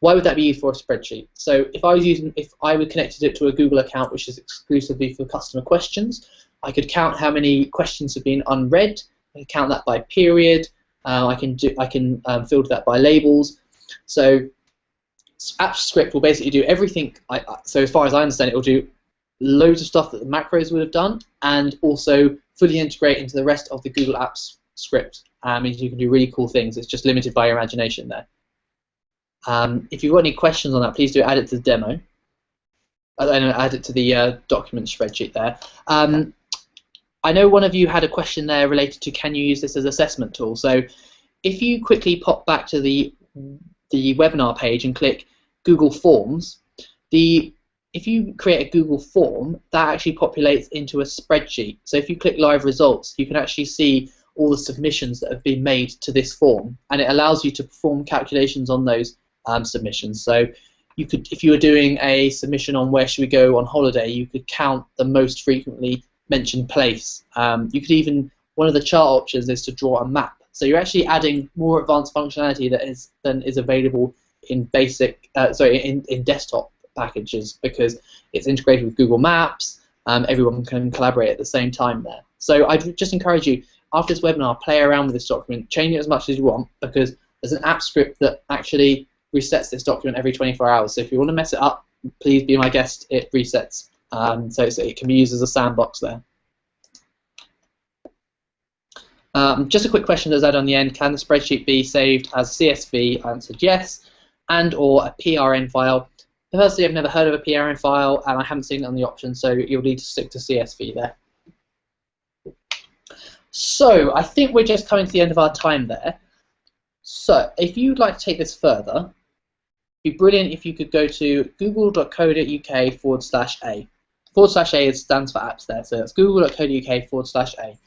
Why would that be used for a spreadsheet? So if I would connected it to a Google account which is exclusively for customer questions, I could count how many questions have been unread. I could count that by period. I can filter that by labels. So AppScript will basically do everything. So as far as I understand, it will do loads of stuff that the macros would have done, and also fully integrate into the rest of the Google Apps script. Means you can do really cool things. It's just limited by your imagination there. If you've got any questions on that, please do add it to the demo. Add it to the document spreadsheet there. I know one of you had a question there related to can you use this as an assessment tool. So if you quickly pop back to the webinar page and click Google Forms, if you create a Google form, that actually populates into a spreadsheet. So if you click Live Results, you can actually see all the submissions that have been made to this form, and it allows you to perform calculations on those submissions. So you could, if you were doing a submission on where should we go on holiday, you could count the most frequently mentioned place. You could even, one of the chart options is to draw a map. So you're actually adding more advanced functionality than is available in basic, in desktop packages, because it's integrated with Google Maps. Everyone can collaborate at the same time there. So I'd just encourage you, after this webinar, play around with this document, change it as much as you want, because there's an app script that actually resets this document every 24 hours. So if you want to mess it up, please be my guest. It resets. So it can be used as a sandbox there. Just a quick question that's added on the end. Can the spreadsheet be saved as CSV? I answered yes. And or a PRN file. Personally, I've never heard of a PRN file, and I haven't seen it on the option, so you'll need to stick to CSV there. So I think we're just coming to the end of our time there. So if you'd like to take this further, it'd be brilliant if you could go to google.co.uk/A. /A stands for apps there, so that's google.co.uk/A.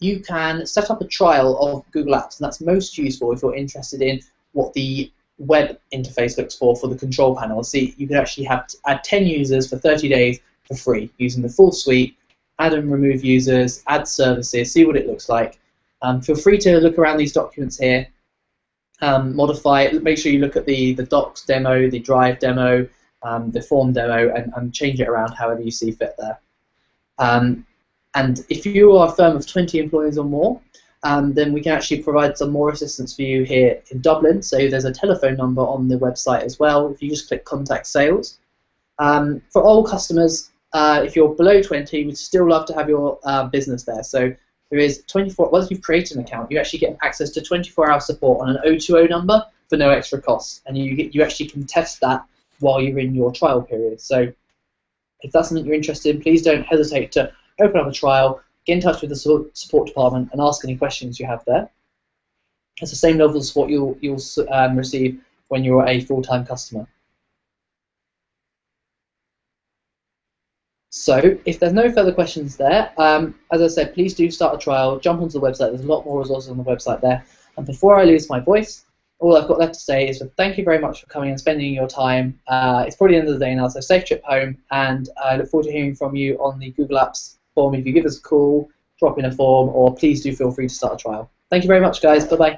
You can set up a trial of Google Apps, and that's most useful if you're interested in what the web interface looks for the control panel. See, you can actually add 10 users for 30 days for free using the full suite, add and remove users, add services, see what it looks like. Feel free to look around these documents here, modify it, make sure you look at the docs demo, the drive demo, the form demo, and change it around however you see fit there. And if you are a firm of 20 employees or more, then we can actually provide some more assistance for you here in Dublin. So there's a telephone number on the website as well. If you just click Contact Sales. For all customers, if you're below 20, we'd still love to have your business there. So there is 24. Once you've created an account, you actually get access to 24-hour support on an 020 number for no extra cost, and you actually can test that while you're in your trial period. So if that's something you're interested in, please don't hesitate to open up a trial, get in touch with the support department, and ask any questions you have there. It's the same level of support you'll receive when you're a full-time customer. So if there's no further questions there, as I said, please do start a trial, jump onto the website. There's a lot more resources on the website there. And before I lose my voice, all I've got left to say is thank you very much for coming and spending your time. It's probably the end of the day now, so safe trip home, and I look forward to hearing from you on the Google Apps form. If you give us a call, drop in a form, or please do feel free to start a trial. Thank you very much, guys. Bye-bye.